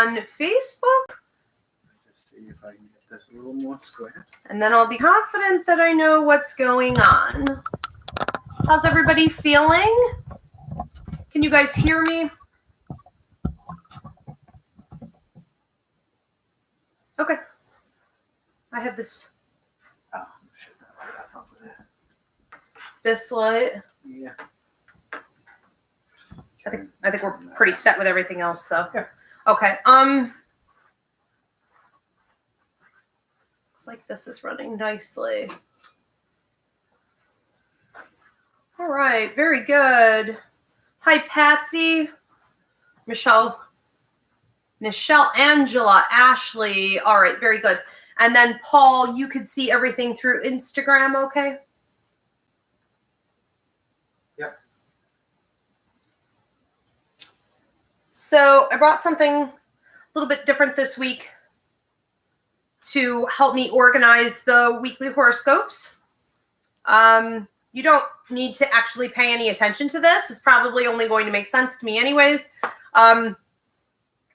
on Facebook. Just see if I can get this a little more square. And then I'll be confident that I know what's going on. How's everybody feeling? Can you guys hear me? Okay. I have this. Oh, shit. I thought with it. This light. Yeah. I think we're pretty set with everything else, though. Yeah. Okay. Looks like this is running nicely. All right. Very good. Hi, Patsy. Michelle, Angela, Ashley. All right. Very good. And then Paul, you could see everything through Instagram, okay? Yep. So I brought something a little bit different this week to help me organize the weekly horoscopes. You don't need to actually pay any attention to this. It's probably only going to make sense to me anyways. But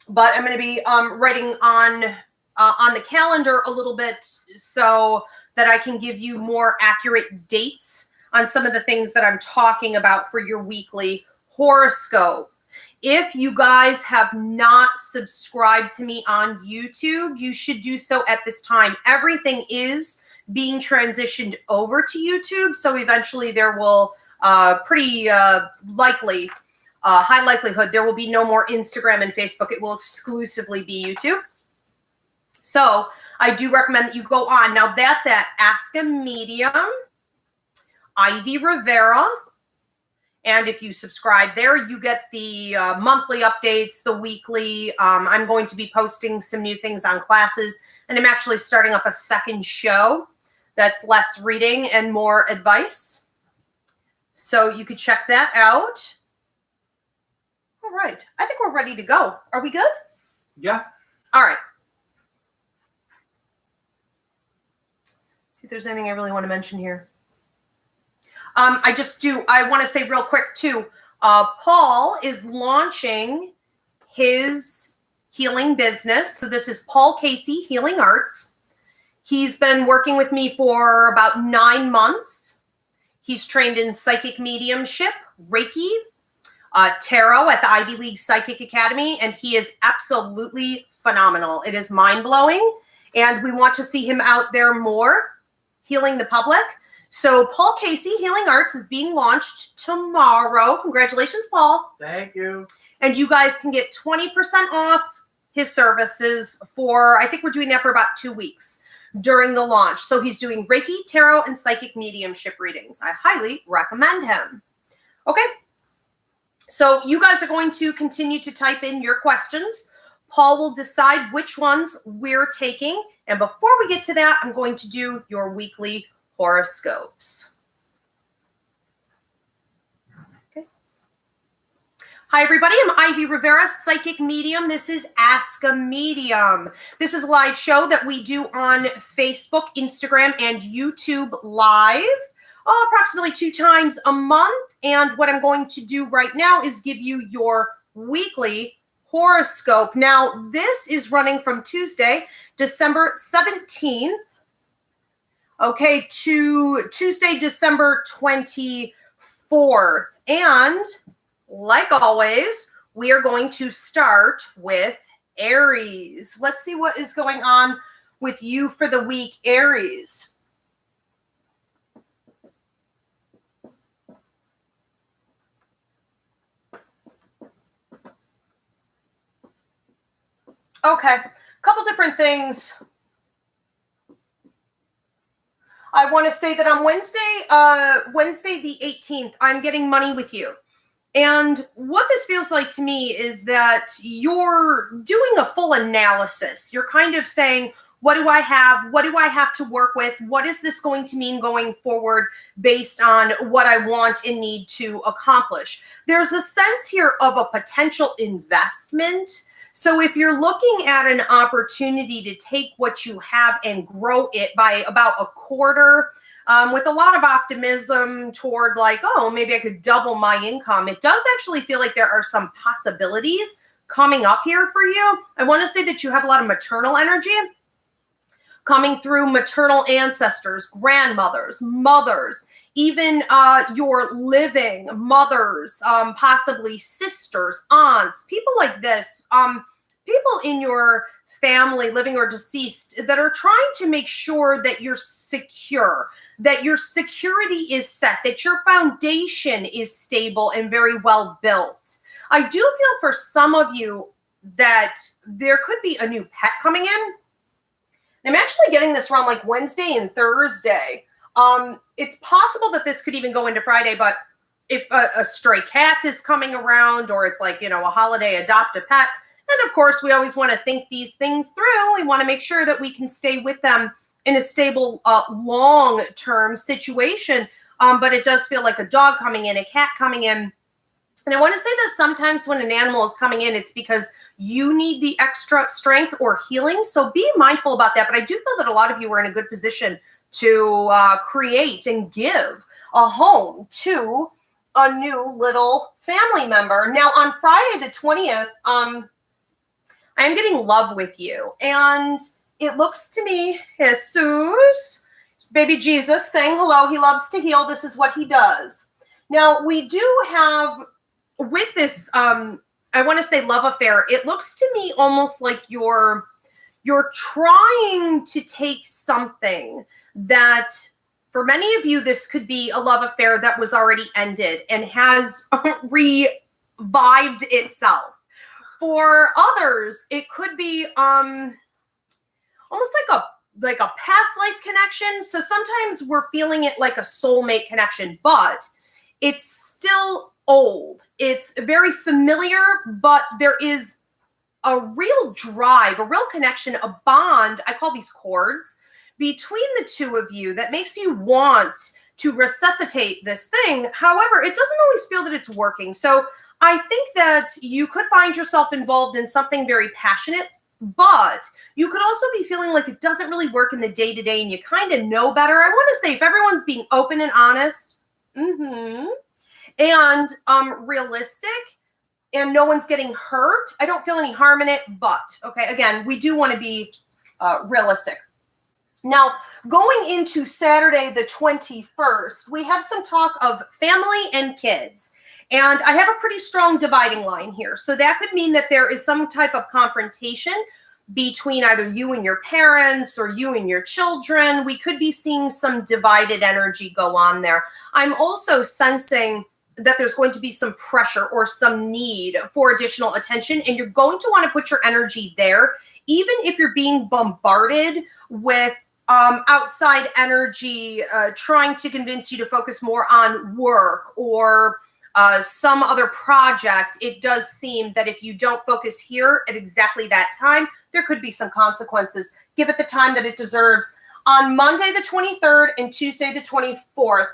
I'm going to be writing on the calendar a little bit so that I can give you more accurate dates on some of the things that I'm talking about for your weekly horoscope. If you guys have not subscribed to me on YouTube, you should do so at this time. Everything is being transitioned over to YouTube, so eventually there will pretty likely, high likelihood, there will be no more Instagram and Facebook. It will exclusively be YouTube. So I do recommend that you go on. Now that's at Ask a Medium, Ivy Rivera. And if you subscribe there, you get the monthly updates, the weekly. I'm going to be posting some new things on classes, and I'm actually starting up a second show that's less reading and more advice. So you could check that out. All right. I think we're ready to go. Are we good? Yeah. All right. See if there's anything I really want to mention here. I want to say real quick too, Paul is launching his healing business. So this is Paul Casey Healing Arts. He's been working with me for about 9 months. He's trained in psychic mediumship, Reiki, tarot at the Ivy League Psychic Academy, and he is absolutely phenomenal. It is mind-blowing, and we want to see him out there more, healing the public. So Paul Casey Healing Arts is being launched tomorrow. Congratulations, Paul. Thank you. And you guys can get 20% off his services for, I think we're doing that for about 2 weeks during the launch. So he's doing Reiki, tarot, and psychic mediumship readings. I highly recommend him. Okay. So you guys are going to continue to type in your questions. Paul will decide which ones we're taking. And before we get to that, I'm going to do your weekly horoscopes. Okay. Hi, everybody. I'm Ivy Rivera, psychic medium. This is Ask a Medium. This is a live show that we do on Facebook, Instagram, and YouTube live approximately 2 times a month. And what I'm going to do right now is give you your weekly horoscope. Now, this is running from Tuesday, December 17th, okay, to Tuesday, December 24th. And like always, we are going to start with Aries. Let's see what is going on with you for the week, Aries. Okay, a couple different things. I want to say that on Wednesday the 18th, I'm getting money with you. And what this feels like to me is that you're doing a full analysis. You're kind of saying, what do I have? What do I have to work with? What is this going to mean going forward based on what I want and need to accomplish? There's a sense here of a potential investment. So if you're looking at an opportunity to take what you have and grow it by about a quarter, with a lot of optimism toward like, oh, maybe I could double my income, it does actually feel like there are some possibilities coming up here for you. I want to say that you have a lot of maternal energy coming through, maternal ancestors, grandmothers, mothers, even your living mothers, possibly sisters, aunts, people like this, people in your family, living or deceased, that are trying to make sure that you're secure, that your security is set, that your foundation is stable and very well built. I do feel for some of you that there could be a new pet coming in. I'm actually getting this around like Wednesday and Thursday. It's possible that this could even go into Friday, but if a stray cat is coming around, or it's like, a holiday, adopt a pet. And of course, we always want to think these things through. We want to make sure that we can stay with them in a stable, long-term situation. But it does feel like a dog coming in, a cat coming in. And I want to say that sometimes when an animal is coming in, it's because you need the extra strength or healing. So be mindful about that. But I do feel that a lot of you are in a good position to create and give a home to a new little family member. Now, on Friday the 20th, I am getting love with you. And it looks to me, Jesus, baby Jesus, saying hello. He loves to heal. This is what he does. Now, we do have, with this, I want to say love affair, it looks to me almost like you're trying to take something that, for many of you, this could be a love affair that was already ended and has revived itself. For others, it could be almost like a past life connection. So sometimes we're feeling it like a soulmate connection, but it's still old. It's very familiar, but there is a real drive, a real connection, a bond. I call these cords between the two of you that makes you want to resuscitate this thing. However, it doesn't always feel that it's working. So I think that you could find yourself involved in something very passionate, but you could also be feeling like it doesn't really work in the day-to-day and you kind of know better. I want to say, if everyone's being open and honest, and realistic, and no one's getting hurt, I don't feel any harm in it. But, okay, again, we do want to be realistic. Now, going into Saturday the 21st, we have some talk of family and kids. And I have a pretty strong dividing line here. So that could mean that there is some type of confrontation between either you and your parents or you and your children. We could be seeing some divided energy go on there. I'm also sensing that there's going to be some pressure or some need for additional attention, and you're going to want to put your energy there, even if you're being bombarded with outside energy trying to convince you to focus more on work or some other project. It does seem that if you don't focus here at exactly that time, there could be some consequences. Give it the time that it deserves. On Monday the 23rd and Tuesday the 24th,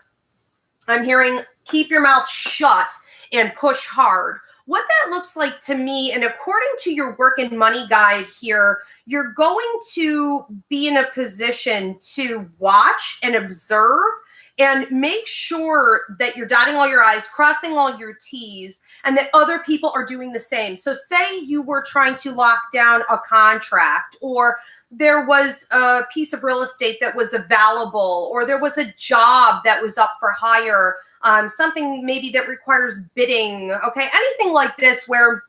I'm hearing keep your mouth shut and push hard. What that looks like to me, and according to your work and money guide here, you're going to be in a position to watch and observe and make sure that you're dotting all your I's, crossing all your T's, and that other people are doing the same. So say you were trying to lock down a contract, or there was a piece of real estate that was available, or there was a job that was up for hire, something maybe that requires bidding, okay? Anything like this where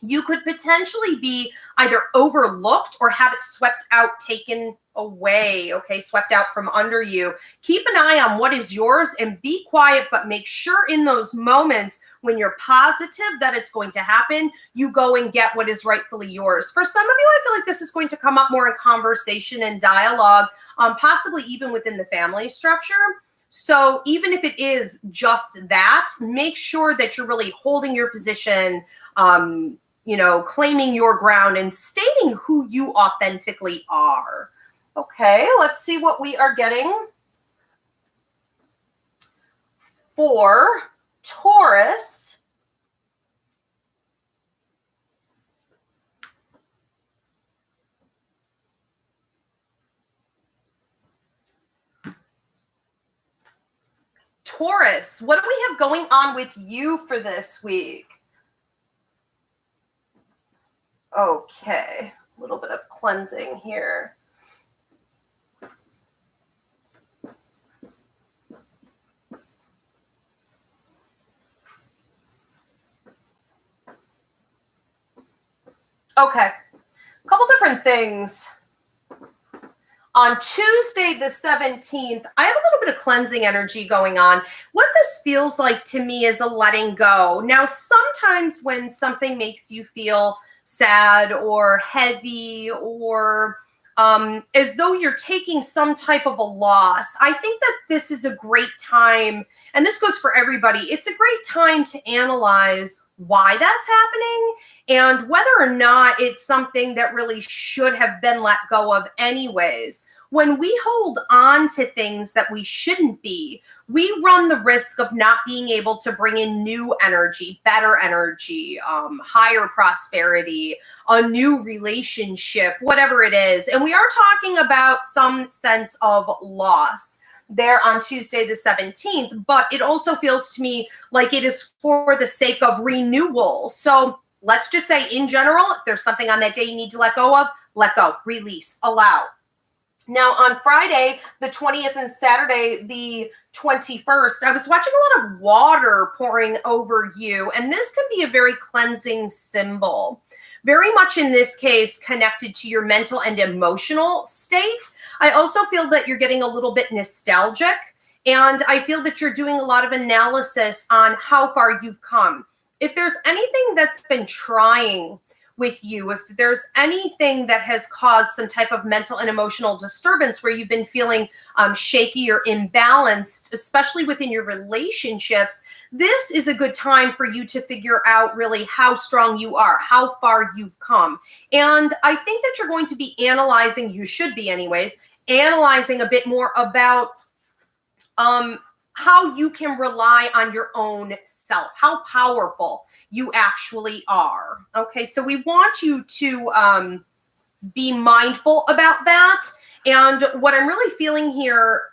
you could potentially be either overlooked or have it swept out, taken away, okay, swept out from under you. Keep an eye on what is yours and be quiet, but make sure in those moments when you're positive that it's going to happen, you go and get what is rightfully yours. For some of you, I feel like this is going to come up more in conversation and dialogue, possibly even within the family structure. So even if it is just that, make sure that you're really holding your position, claiming your ground and stating who you authentically are. Okay, let's see what we are getting for Taurus. Taurus, what do we have going on with you for this week? Okay, a little bit of cleansing here. Okay, a couple different things. On Tuesday, the 17th, I have a little bit of cleansing energy going on. What this feels like to me is a letting go. Now, sometimes when something makes you feel sad or heavy or as though you're taking some type of a loss, I think that this is a great time, and this goes for everybody. It's a great time to analyze why that's happening and whether or not it's something that really should have been let go of anyways. When we hold on to things that we shouldn't be, we run the risk of not being able to bring in new energy, better energy, higher prosperity, a new relationship, whatever it is. And we are talking about some sense of loss there on Tuesday the 17th, but it also feels to me like it is for the sake of renewal. So let's just say in general, if there's something on that day you need to let go of, let go, release, allow. Now on Friday, the 20th and Saturday, the 21st, I was watching a lot of water pouring over you, and this can be a very cleansing symbol. Very much in this case connected to your mental and emotional state. I also feel that you're getting a little bit nostalgic, and I feel that you're doing a lot of analysis on how far you've come. If there's anything that's been trying with you, if there's anything that has caused some type of mental and emotional disturbance where you've been feeling shaky or imbalanced, especially within your relationships, this is a good time for you to figure out really how strong you are, how far you've come. And I think that you're going to be analyzing, you should be anyways, analyzing a bit more about how you can rely on your own self, how powerful you actually are. Okay, so we want you to be mindful about that. And what I'm really feeling here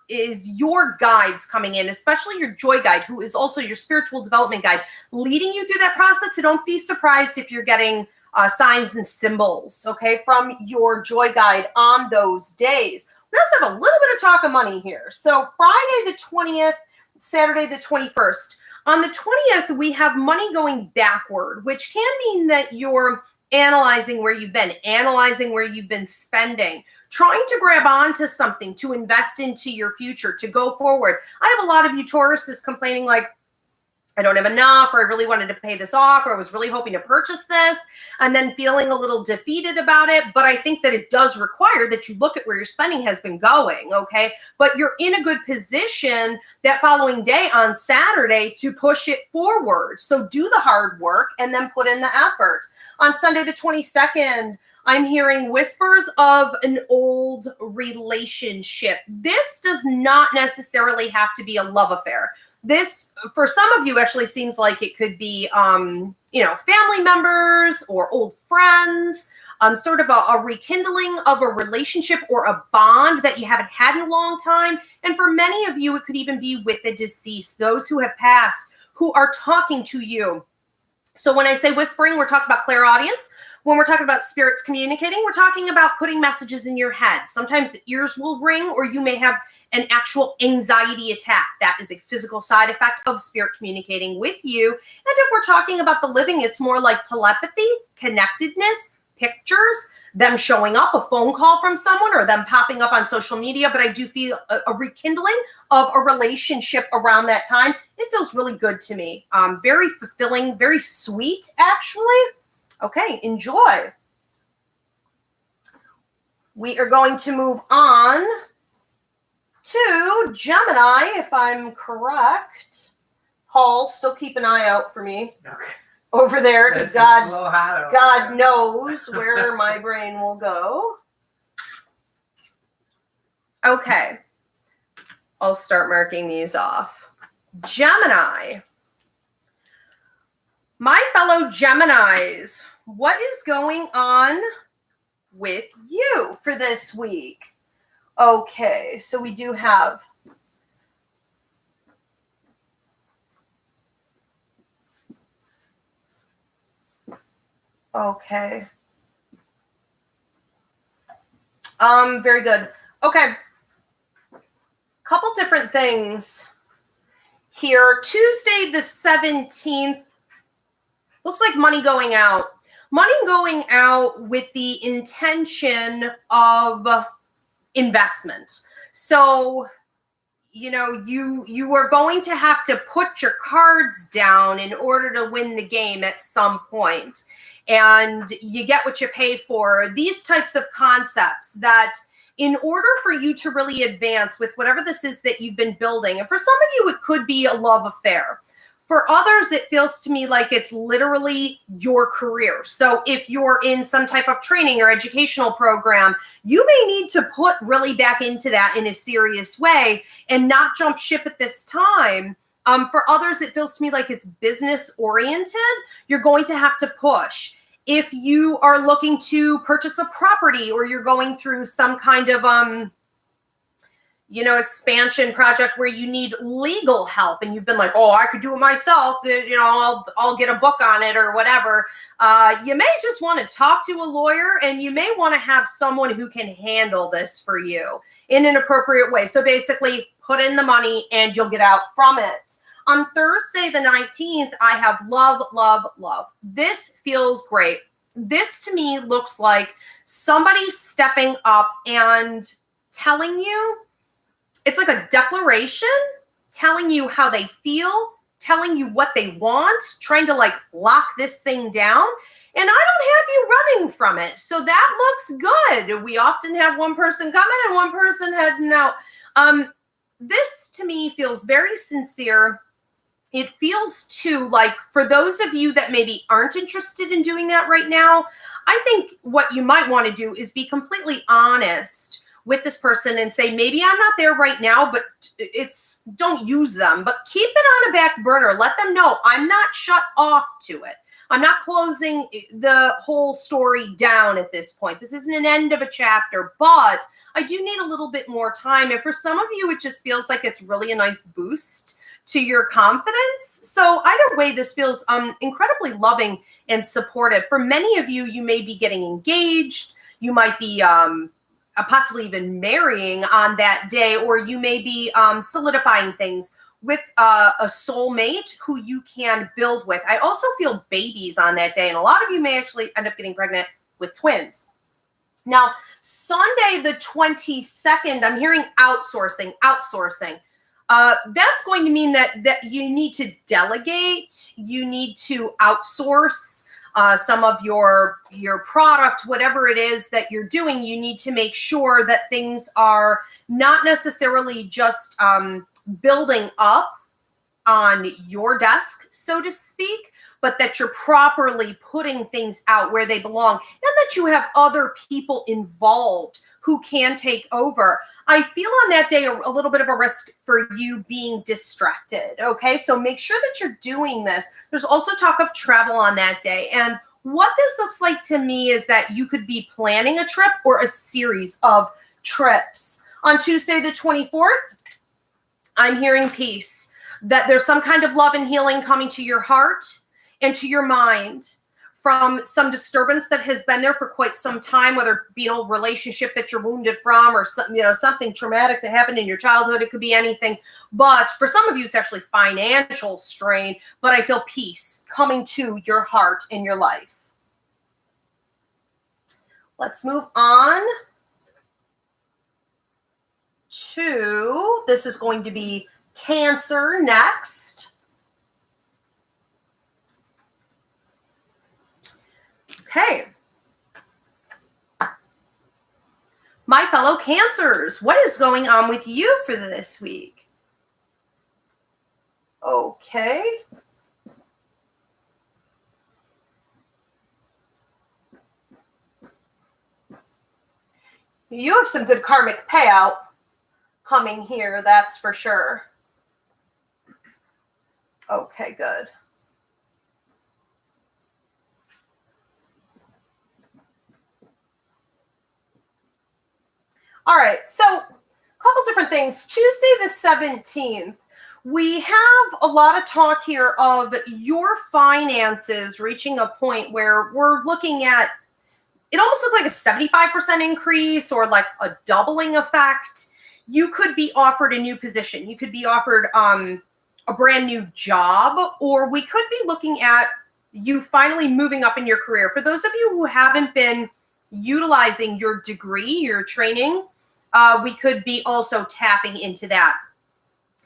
is your guides coming in, especially your joy guide, who is also your spiritual development guide, leading you through that process. So don't be surprised if you're getting signs and symbols, okay, from your joy guide on those days. We also have a little bit of talk of money here. So Friday the 20th, Saturday the 21st. On the 20th, we have money going backward, which can mean that you're analyzing where you've been, analyzing where you've been spending, trying to grab onto something to invest into your future, to go forward. I have a lot of you Tauruses complaining like, I don't have enough, or I really wanted to pay this off, or I was really hoping to purchase this, and then feeling a little defeated about it. But I think that it does require that you look at where your spending has been going, okay? But you're in a good position that following day on Saturday to push it forward. So do the hard work and then put in the effort. On Sunday the 22nd, I'm hearing whispers of an old relationship. This does not necessarily have to be a love affair. This, for some of you, actually seems like it could be, family members or old friends, sort of a rekindling of a relationship or a bond that you haven't had in a long time. And for many of you, it could even be with the deceased, those who have passed, who are talking to you. So when I say whispering, we're talking about clairaudience. When we're talking about spirits communicating, we're talking about putting messages in your head. Sometimes the ears will ring, or you may have an actual anxiety attack. That is a physical side effect of spirit communicating with you. And if we're talking about the living, it's more like telepathy, connectedness, pictures, them showing up, a phone call from someone, or them popping up on social media. But I do feel a rekindling of a relationship around that time. It feels really good to me. Very fulfilling, very sweet, actually. Okay, enjoy. We are going to move on to Gemini, if I'm correct. Paul, still keep an eye out for me. Okay. Over there, because God knows where my brain will go. Okay. I'll start marking these off. Gemini. My fellow Geminis, what is going on with you for this week? Okay, so we do have Okay. Very good. Okay. Couple different things here. Tuesday the 17th. Looks like money going out. Money going out with the intention of investment. So, you know, you are going to have to put your cards down in order to win the game at some point. And you get what you pay for. These types of concepts that in order for you to really advance with whatever this is that you've been building, and for some of you, it could be a love affair. For others, it feels to me like it's literally your career. So if you're in some type of training or educational program, you may need to put really back into that in a serious way and not jump ship at this time. For others, it feels to me like it's business oriented. You're going to have to push. If you are looking to purchase a property or you're going through some kind of expansion project where you need legal help and you've been like, oh, I could do it myself, I'll get a book on it or whatever. You may just want to talk to a lawyer, and you may want to have someone who can handle this for you in an appropriate way. So basically put in the money and you'll get out from it. On Thursday, the 19th, I have love, love, love. This feels great. This to me looks like somebody stepping up and telling you, it's like a declaration, telling you how they feel, telling you what they want, trying to like lock this thing down. And I don't have you running from it. So that looks good. We often have one person come in and one person heading out. This to me feels very sincere. It feels too like for those of you that maybe aren't interested in doing that right now, I think what you might want to do is be completely honest with this person and say, maybe I'm not there right now, but don't use them, but keep it on a back burner. Let them know I'm not shut off to it. I'm not closing the whole story down at this point. This isn't an end of a chapter, but I do need a little bit more time. And for some of you, it just feels like it's really a nice boost to your confidence. So either way, this feels incredibly loving and supportive. For many of you, you may be getting engaged. You might be possibly even marrying on that day, or you may be solidifying things with a soulmate who you can build with. I also feel babies on that day, and a lot of you may actually end up getting pregnant with twins. Now, Sunday the 22nd, I'm hearing outsourcing. That's going to mean that you need to delegate, you need to outsource some of your product, whatever it is that you're doing. You need to make sure that things are not necessarily just building up on your desk, so to speak, but that you're properly putting things out where they belong, and that you have other people involved who can take over. I feel on that day a little bit of a risk for you being distracted, okay? So make sure that you're doing this. There's also talk of travel on that day. And what this looks like to me is that you could be planning a trip or a series of trips. On Tuesday the 24th, I'm hearing peace, that there's some kind of love and healing coming to your heart and to your mind from some disturbance that has been there for quite some time, whether it be an old relationship that you're wounded from, or something traumatic that happened in your childhood. It could be anything. But for some of you, it's actually financial strain. But I feel peace coming to your heart in your life. Let's move on to, this is going to be Cancer next. Okay. My fellow Cancers, what is going on with you for this week? Okay. You have some good karmic payout coming here, that's for sure. Okay, good. All right, so a couple different things. Tuesday the 17th, We have a lot of talk here of your finances reaching a point where we're looking at, it almost looks like a 75% increase or like a doubling effect. You could be offered a new position. You could be offered a brand new job, or we could be looking at you finally moving up in your career. For those of you who haven't been utilizing your degree, your training, we could be also tapping into that.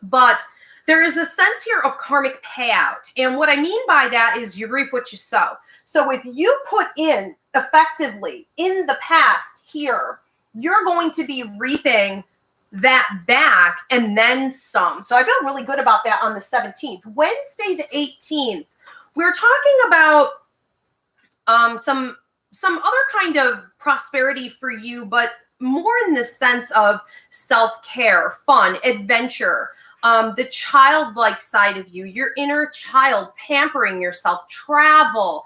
But there is a sense here of karmic payout. And what I mean by that is you reap what you sow. So if you put in effectively in the past here, you're going to be reaping that back and then some. So I feel really good about that on the 17th. Wednesday the 18th, we're talking about some other kind of prosperity for you, but more in the sense of self-care, fun, adventure, the childlike side of you, your inner child, pampering yourself, travel.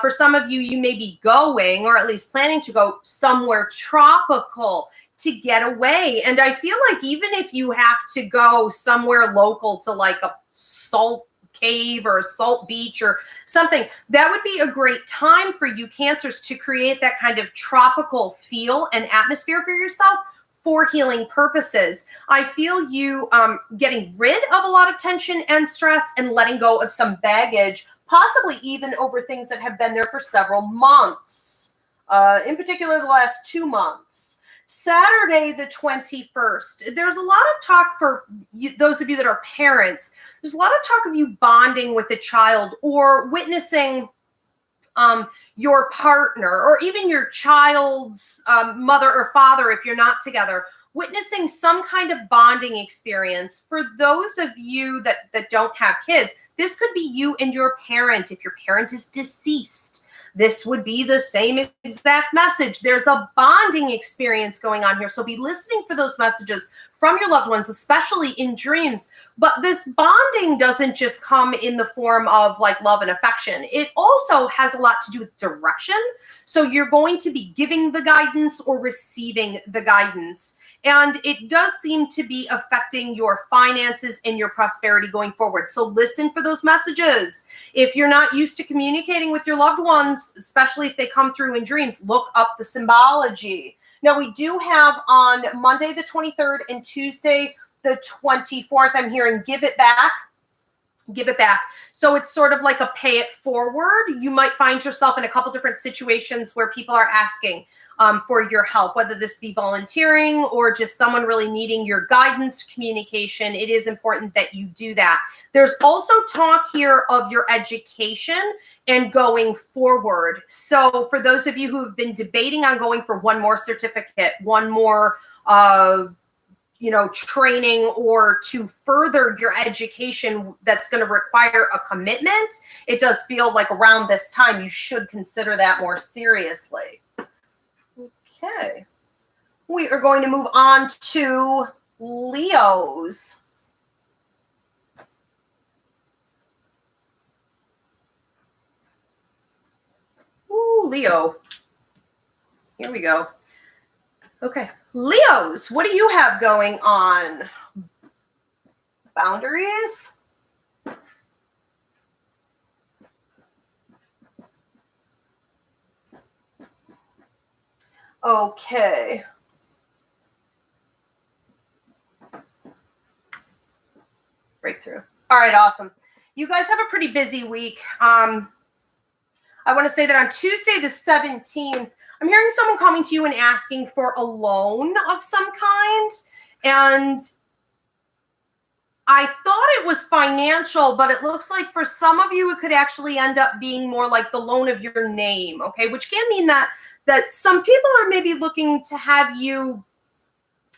For some of you, you may be going, or at least planning to go somewhere tropical to get away. And I feel like even if you have to go somewhere local to like a salt cave or a salt beach or something, that would be a great time for you Cancers to create that kind of tropical feel and atmosphere for yourself for healing purposes. I feel you getting rid of a lot of tension and stress and letting go of some baggage, possibly even over things that have been there for several months, in particular the last 2 months. Saturday the 21st, there's a lot of talk for you, those of you that are parents. There's a lot of talk of you bonding with a child or witnessing your partner or even your child's mother or father, if you're not together, witnessing some kind of bonding experience. For those of you that don't have kids, this could be you and your parent. If your parent is deceased, this would be the same exact message. There's a bonding experience going on here. So be listening for those messages from your loved ones, especially in dreams. But this bonding doesn't just come in the form of like love and affection. It also has a lot to do with direction. So you're going to be giving the guidance or receiving the guidance. And it does seem to be affecting your finances and your prosperity going forward. So listen for those messages. If you're not used to communicating with your loved ones, especially if they come through in dreams, look up the symbology. Now, we do have on Monday the 23rd and Tuesday the 24th, I'm hearing give it back. Give it back. So it's sort of like a pay it forward. You might find yourself in a couple different situations where people are asking for your help, whether this be volunteering or just someone really needing your guidance, communication. It is important that you do that. There's also talk here of your education and going forward. So for those of you who have been debating on going for one more certificate, one more training, or to further your education that's going to require a commitment, it does feel like around this time you should consider that more seriously. Okay. We are going to move on to Leos. Ooh, Leo. Here we go. Okay. Leos, what do you have going on? Boundaries? Okay. Breakthrough. All right, awesome. You guys have a pretty busy week. I want to say that on Tuesday the 17th, I'm hearing someone coming to you and asking for a loan of some kind. And I thought it was financial, but it looks like for some of you, it could actually end up being more like the loan of your name, okay? Which can mean that some people are maybe looking to have you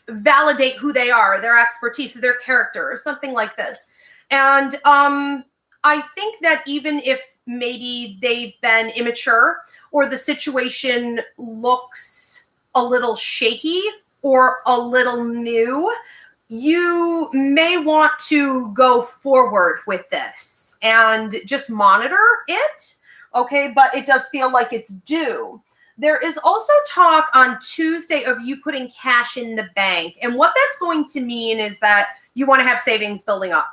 validate who they are, their expertise, their character, or something like this. And I think that even if maybe they've been immature or the situation looks a little shaky or a little new, you may want to go forward with this and just monitor it, okay? But it does feel like it's due. There is also talk on Tuesday of you putting cash in the bank. And what that's going to mean is that you want to have savings building up.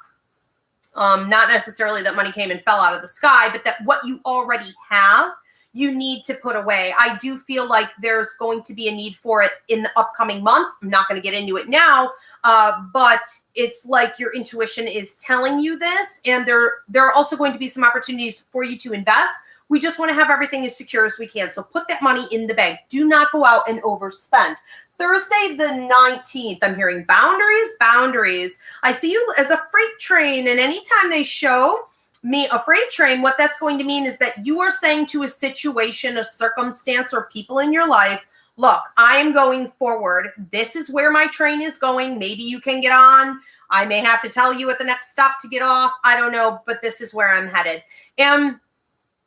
Not necessarily that money came and fell out of the sky, but that what you already have, you need to put away. I do feel like there's going to be a need for it in the upcoming month. I'm not going to get into it now, but it's like your intuition is telling you this, and there are also going to be some opportunities for you to invest. We just want to have everything as secure as we can. So put that money in the bank. Do not go out and overspend. Thursday the 19th, I'm hearing boundaries. I see you as a freight train, and anytime they show me a freight train, what that's going to mean is that you are saying to a situation, a circumstance, or people in your life, look, I am going forward. This is where my train is going. Maybe you can get on. I may have to tell you at the next stop to get off. I don't know, but this is where I'm headed. And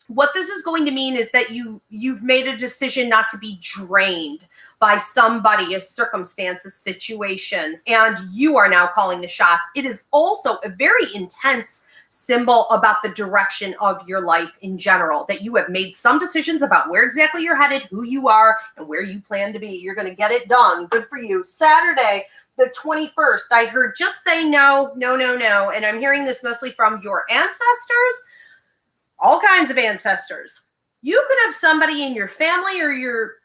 what this is going to mean is that you've made a decision not to be drained by somebody, a circumstance, a situation, and you are now calling the shots. It is also a very intense symbol about the direction of your life in general, that you have made some decisions about where exactly you're headed, who you are, and where you plan to be. You're going to get it done. Good for you. Saturday, the 21st, I heard just say no. And I'm hearing this mostly from your ancestors, all kinds of ancestors. You could have somebody in your family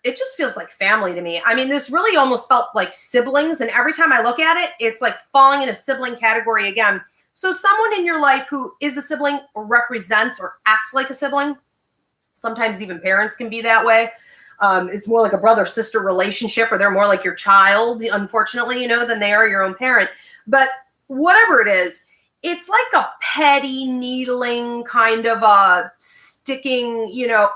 it just feels like family to me. I mean, this really almost felt like siblings. And every time I look at it, it's like falling in a sibling category again. So someone in your life who is a sibling or represents or acts like a sibling, sometimes even parents can be that way. It's more like a brother-sister relationship, or they're more like your child, unfortunately, than they are your own parent. But whatever it is, it's like a petty, needling, kind of a sticking,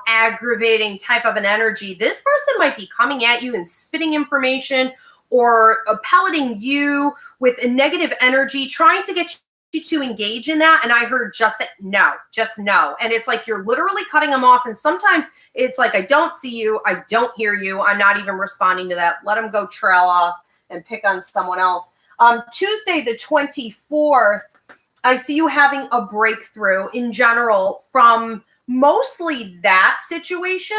aggravating type of an energy. This person might be coming at you and spitting information or pelleting you with a negative energy, trying to get you to engage in that. And I heard just no. And it's like you're literally cutting them off. And sometimes it's like, I don't see you. I don't hear you. I'm not even responding to that. Let them go trail off and pick on someone else. Tuesday, the 24th, I see you having a breakthrough in general from mostly that situation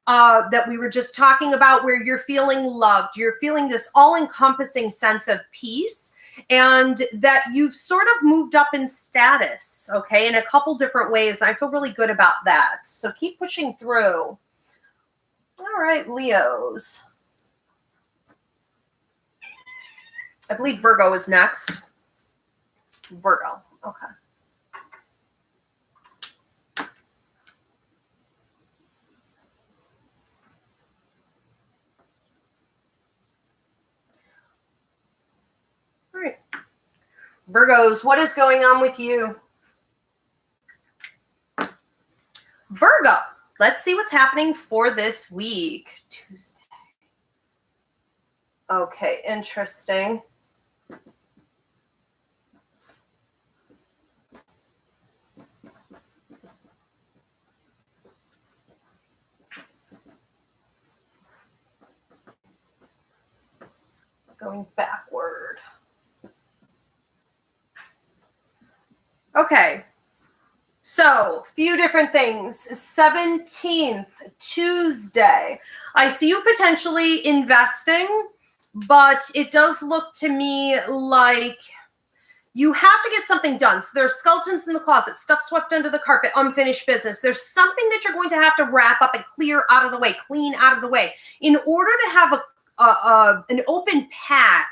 that we were just talking about, where you're feeling loved. You're feeling this all-encompassing sense of peace, and that you've sort of moved up in status, okay, in a couple different ways. I feel really good about that. So keep pushing through. All right, Leos. I believe Virgo is next. Virgo. Okay. All right. Virgos, what is going on with you? Virgo, let's see what's happening for this week. Tuesday. Okay, interesting. Going backward. Okay. So, few different things. 17th, Tuesday. I see you potentially investing, but it does look to me like you have to get something done. So there's skeletons in the closet, stuff swept under the carpet, unfinished business. There's something that you're going to have to wrap up and clear out of the way, clean out of the way, in order to have an open path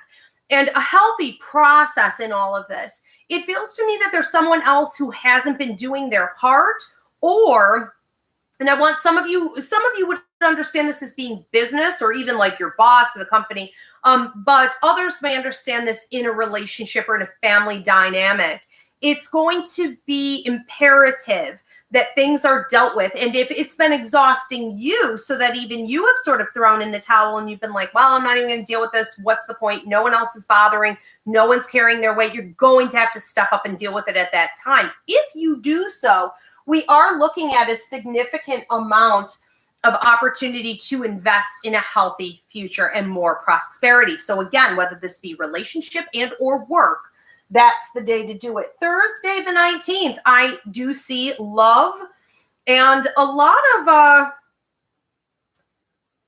and a healthy process in all of this. It feels to me that there's someone else who hasn't been doing their part, and I want some of you would understand this as being business, or even like your boss of the company, but others may understand this in a relationship or in a family dynamic. It's going to be imperative that things are dealt with. And if it's been exhausting you so that even you have sort of thrown in the towel and you've been like, well, I'm not even going to deal with this. What's the point? No one else is bothering. No one's carrying their weight. You're going to have to step up and deal with it at that time. If you do so, we are looking at a significant amount of opportunity to invest in a healthy future and more prosperity. So again, whether this be relationship and or work, that's the day to do it. Thursday, the 19th, I do see love and a lot of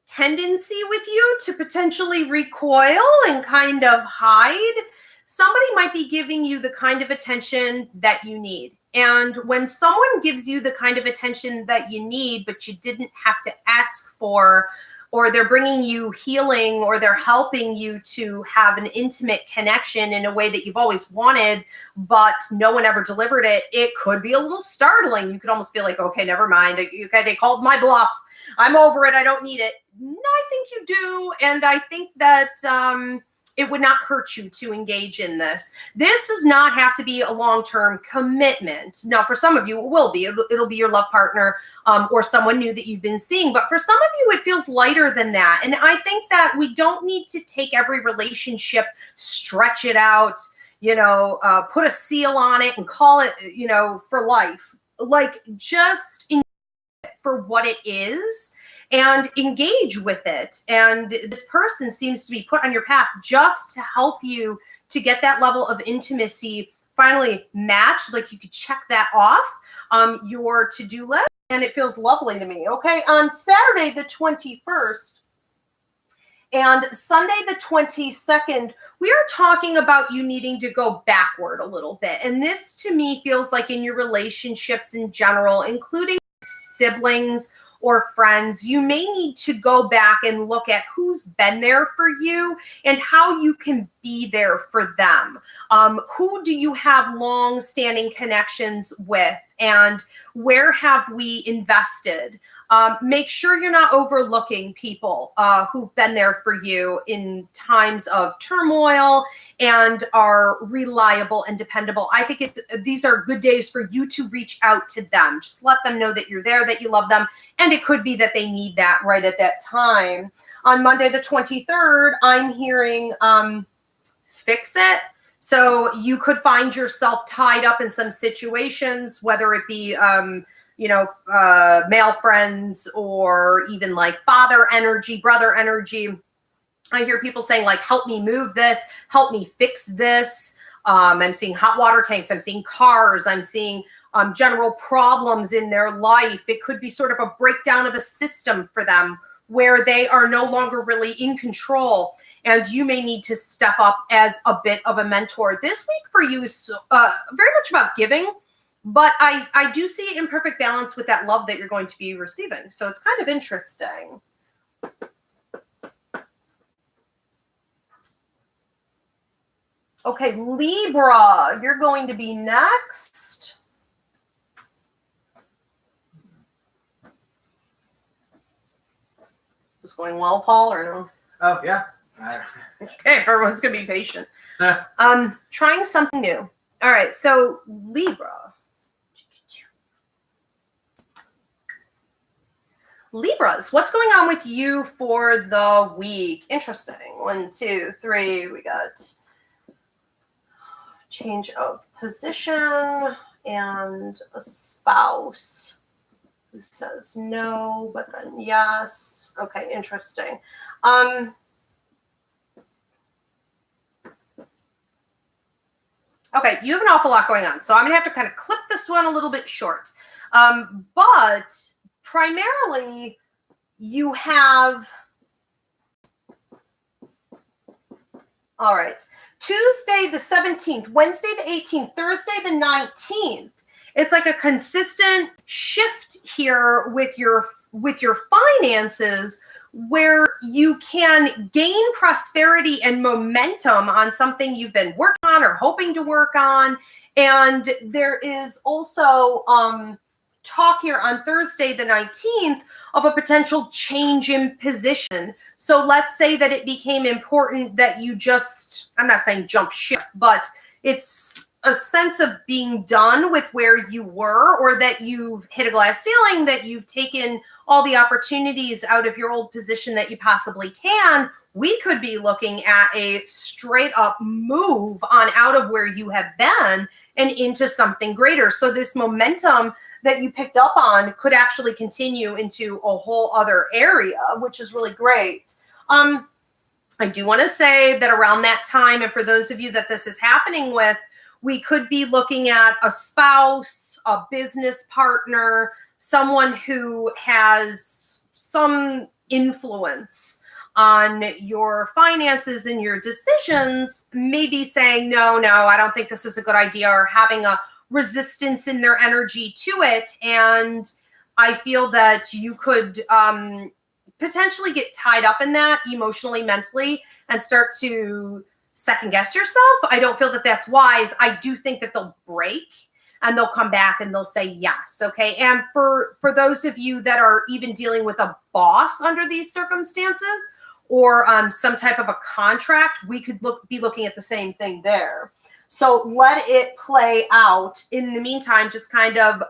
tendency with you to potentially recoil and kind of hide somebody might be giving you the kind of attention that you need. And when someone gives you the kind of attention that you need, but you didn't have to ask for, or they're bringing you healing, or they're helping you to have an intimate connection in a way that you've always wanted, but no one ever delivered it, it could be a little startling. You could almost feel like, okay, never mind. Okay, they called my bluff. I'm over it. I don't need it. No, I think you do. And I think that it would not hurt you to engage in this. This does not have to be a long-term commitment. Now, for some of you, it will be. It'll be your love partner or someone new that you've been seeing. But for some of you, it feels lighter than that. And I think that we don't need to take every relationship, stretch it out, put a seal on it and call it, for life. Like, just enjoy it for what it is and engage with it. And this person seems to be put on your path just to help you to get that level of intimacy finally matched. Like, you could check that off your to-do list, and it feels lovely to me. Okay, on Saturday the 21st and Sunday the 22nd, we are talking about you needing to go backward a little bit. And this to me feels like in your relationships in general, including siblings or friends, you may need to go back and look at who's been there for you and how you can be there for them. Who do you have long-standing connections with, and where have we invested? Make sure you're not overlooking people who've been there for you in times of turmoil and are reliable and dependable. I think these are good days for you to reach out to them. Just let them know that you're there, that you love them, and it could be that they need that right at that time. On Monday the 23rd, I'm hearing fix it. So you could find yourself tied up in some situations, whether it be male friends or even like father energy, brother energy. I hear people saying like, help me move this, help me fix this. I'm seeing hot water tanks. I'm seeing cars. I'm seeing general problems in their life. It could be sort of a breakdown of a system for them where they are no longer really in control. And you may need to step up as a bit of a mentor. This week for you is very much about giving. But I do see it in perfect balance with that love that you're going to be receiving. So it's kind of interesting. Okay, Libra, you're going to be next. Is this going well, Paul, or no? Oh, yeah. Okay, if everyone's going to be patient. Trying something new. All right, so Libra. Libras, what's going on with you for the week? Interesting. 1, 2, 3. We got change of position and a spouse who says no, but then yes. Okay, interesting. Okay, you have an awful lot going on, so I'm going to have to kind of clip this one a little bit short. But primarily, you have, all right, Tuesday the 17th, Wednesday the 18th, Thursday the 19th. It's like a consistent shift here with your finances, where you can gain prosperity and momentum on something you've been working on or hoping to work on. And there is also talk here on Thursday the 19th of a potential change in position. So let's say that it became important that you just, I'm not saying jump ship, but it's a sense of being done with where you were, or that you've hit a glass ceiling, that you've taken all the opportunities out of your old position that you possibly can. We could be looking at a straight up move on out of where you have been and into something greater. So this momentum that you picked up on could actually continue into a whole other area, which is really great. I do want to say that around that time, and for those of you that this is happening with, we could be looking at a spouse, a business partner, someone who has some influence on your finances and your decisions may be saying, no, I don't think this is a good idea, or having a resistance in their energy to it. And I feel that you could potentially get tied up in that emotionally, mentally, and start to second guess yourself. I don't feel that that's wise. I do think that they'll break and they'll come back and they'll say yes. Okay. And for those of you that are even dealing with a boss under these circumstances, or some type of a contract, we could be looking at the same thing there. So let it play out. In the meantime, just kind of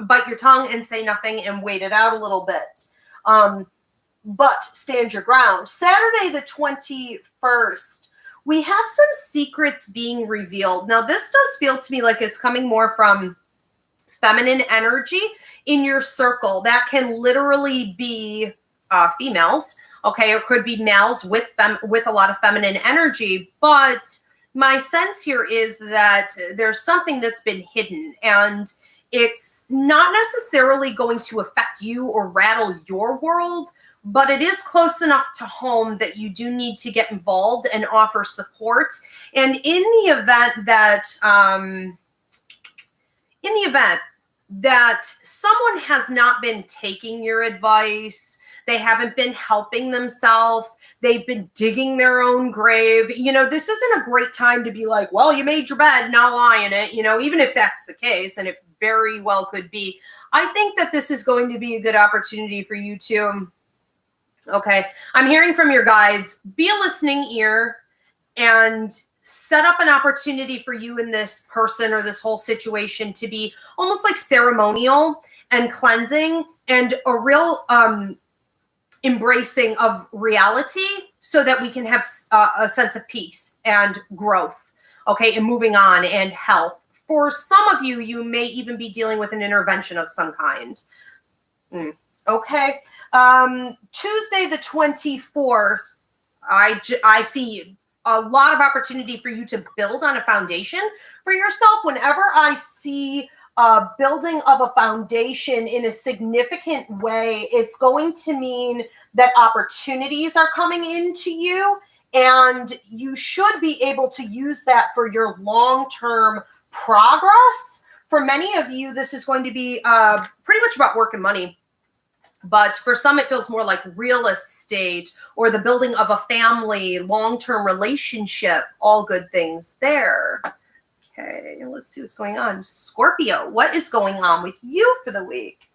bite your tongue and say nothing and wait it out a little bit. But stand your ground. Saturday the 21st, we have some secrets being revealed. Now, this does feel to me like it's coming more from feminine energy in your circle. That can literally be females. Okay, it could be males with a lot of feminine energy, but my sense here is that there's something that's been hidden, and it's not necessarily going to affect you or rattle your world, but it is close enough to home that you do need to get involved and offer support. And in the event that someone has not been taking your advice, they haven't been helping themselves, they've been digging their own grave, this isn't a great time to be like, well, you made your bed, now lie in it, even if that's the case, and it very well could be. I think that this is going to be a good opportunity for you to, okay, I'm hearing from your guides, be a listening ear and set up an opportunity for you and this person or this whole situation to be almost like ceremonial and cleansing and a real embracing of reality, so that we can have a sense of peace and growth, okay, and moving on and health. For some of you, you may even be dealing with an intervention of some kind. Okay. Tuesday the 24th, I see a lot of opportunity for you to build on a foundation for yourself. Whenever I see building of a foundation in a significant way, it's going to mean that opportunities are coming into you, and you should be able to use that for your long-term progress. For many of you, this is going to be pretty much about work and money. But for some, it feels more like real estate or the building of a family, long-term relationship, all good things there. Okay, let's see what's going on. Scorpio, what is going on with you for the week?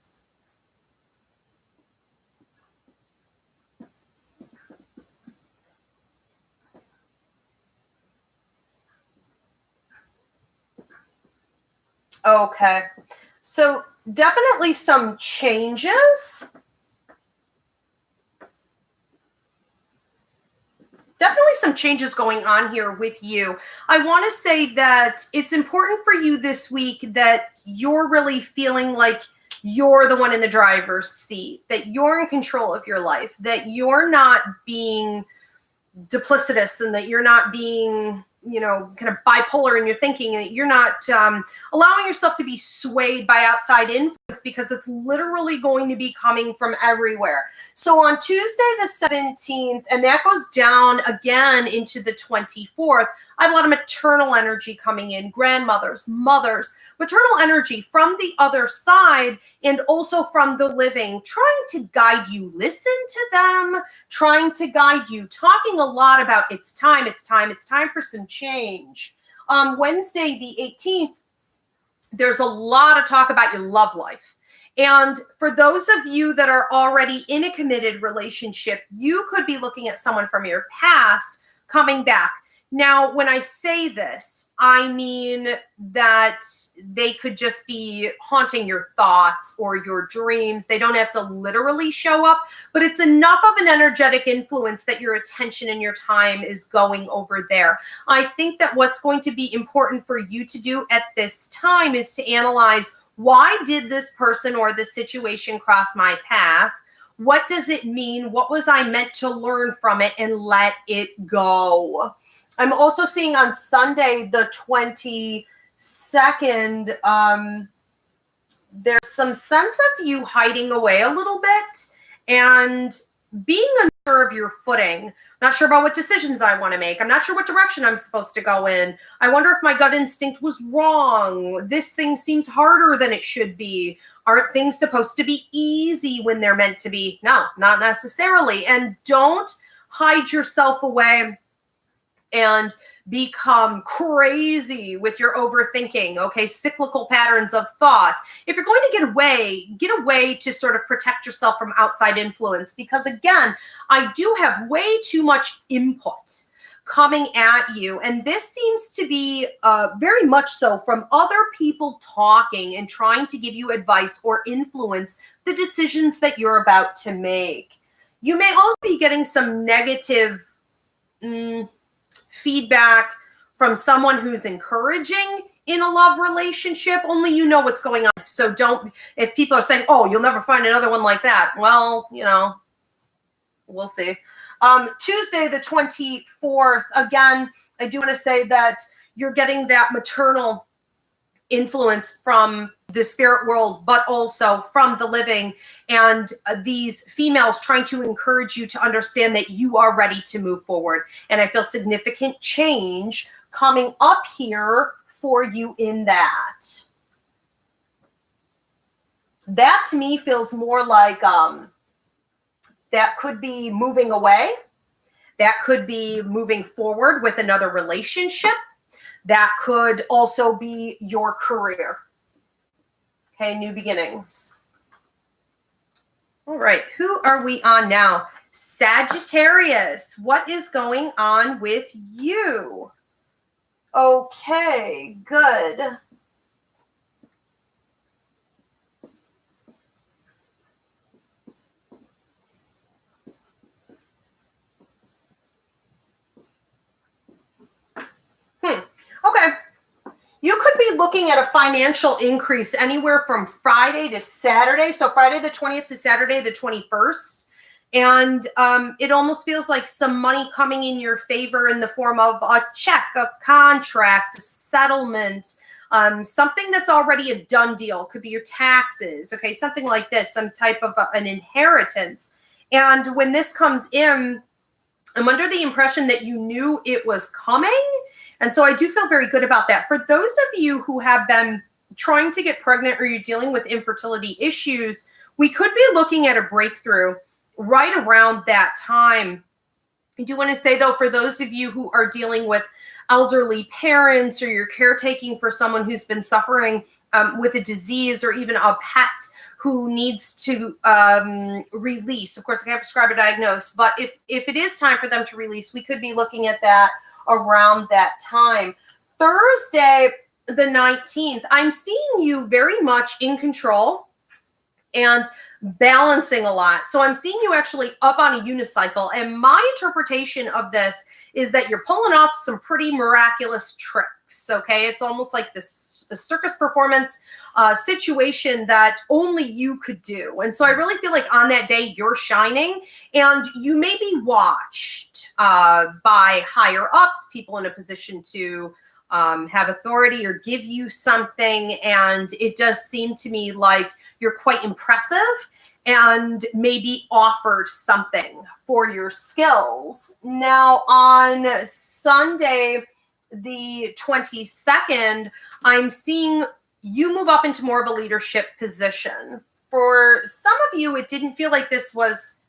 Okay, so definitely some changes. Definitely some changes going on here with you. I want to say that it's important for you this week that you're really feeling like you're the one in the driver's seat, that you're in control of your life, that you're not being duplicitous, and that you're not being, kind of bipolar in your thinking, and you're not allowing yourself to be swayed by outside influence, because it's literally going to be coming from everywhere. So on Tuesday the 17th, and that goes down again into the 24th, I have a lot of maternal energy coming in, grandmothers, mothers, maternal energy from the other side, and also from the living, trying to guide you, listen to them, trying to guide you, talking a lot about it's time for some change. Wednesday the 18th, there's a lot of talk about your love life. And for those of you that are already in a committed relationship, you could be looking at someone from your past coming back. Now, when I say this, I mean that they could just be haunting your thoughts or your dreams. They don't have to literally show up, but it's enough of an energetic influence that your attention and your time is going over there. I think that what's going to be important for you to do at this time is to analyze, why did this person or this situation cross my path? What does it mean? What was I meant to learn from it, and let it go? I'm also seeing on Sunday, the 22nd, there's some sense of you hiding away a little bit and being sure of your footing. Not sure about what decisions I want to make. I'm not sure what direction I'm supposed to go in. I wonder if my gut instinct was wrong. This thing seems harder than it should be. Aren't things supposed to be easy when they're meant to be? No, not necessarily. And don't hide yourself away and become crazy with your overthinking, okay? Cyclical patterns of thought. If you're going to get away to sort of protect yourself from outside influence, because again, I do have way too much input coming at you. And this seems to be very much so from other people talking and trying to give you advice or influence the decisions that you're about to make. You may also be getting some negative feedback from someone who's encouraging in a love relationship. Only you know what's going on. So don't, if people are saying, oh, you'll never find another one like that. Well, you know, we'll see. Tuesday, the 24th, again, I do want to say that you're getting that maternal influence from the spirit world, but also from the living, and these females trying to encourage you to understand that you are ready to move forward. And I feel significant change coming up here for you in that. That to me feels more like that could be moving away. That could be moving forward with another relationship. That could also be your career. Okay, new beginnings. All right, who are we on now? Sagittarius, what is going on with you? Okay, good. Okay. You could be looking at a financial increase anywhere from Friday to Saturday. So Friday the 20th to Saturday the 21st. And it almost feels like some money coming in your favor in the form of a check, a contract, a settlement, something that's already a done deal. Could be your taxes, okay, something like this, some type of an inheritance. And when this comes in, I'm under the impression that you knew it was coming. And so I do feel very good about that. For those of you who have been trying to get pregnant or you're dealing with infertility issues, we could be looking at a breakthrough right around that time. I do want to say, though, for those of you who are dealing with elderly parents or you're caretaking for someone who's been suffering with a disease or even a pet who needs to release, of course, I can't prescribe or diagnose, but if it is time for them to release, we could be looking at that around that time. Thursday, the 19th, I'm seeing you very much in control and balancing a lot. So I'm seeing you actually up on a unicycle. And my interpretation of this is that you're pulling off some pretty miraculous tricks. Okay. It's almost like this a circus performance situation that only you could do. And so I really feel like on that day you're shining, and you may be watched by higher ups, people in a position to have authority or give you something. And it does seem to me like you're quite impressive and maybe offered something for your skills. Now on Sunday, the 22nd, I'm seeing you move up into more of a leadership position. For some of you, it didn't feel like this was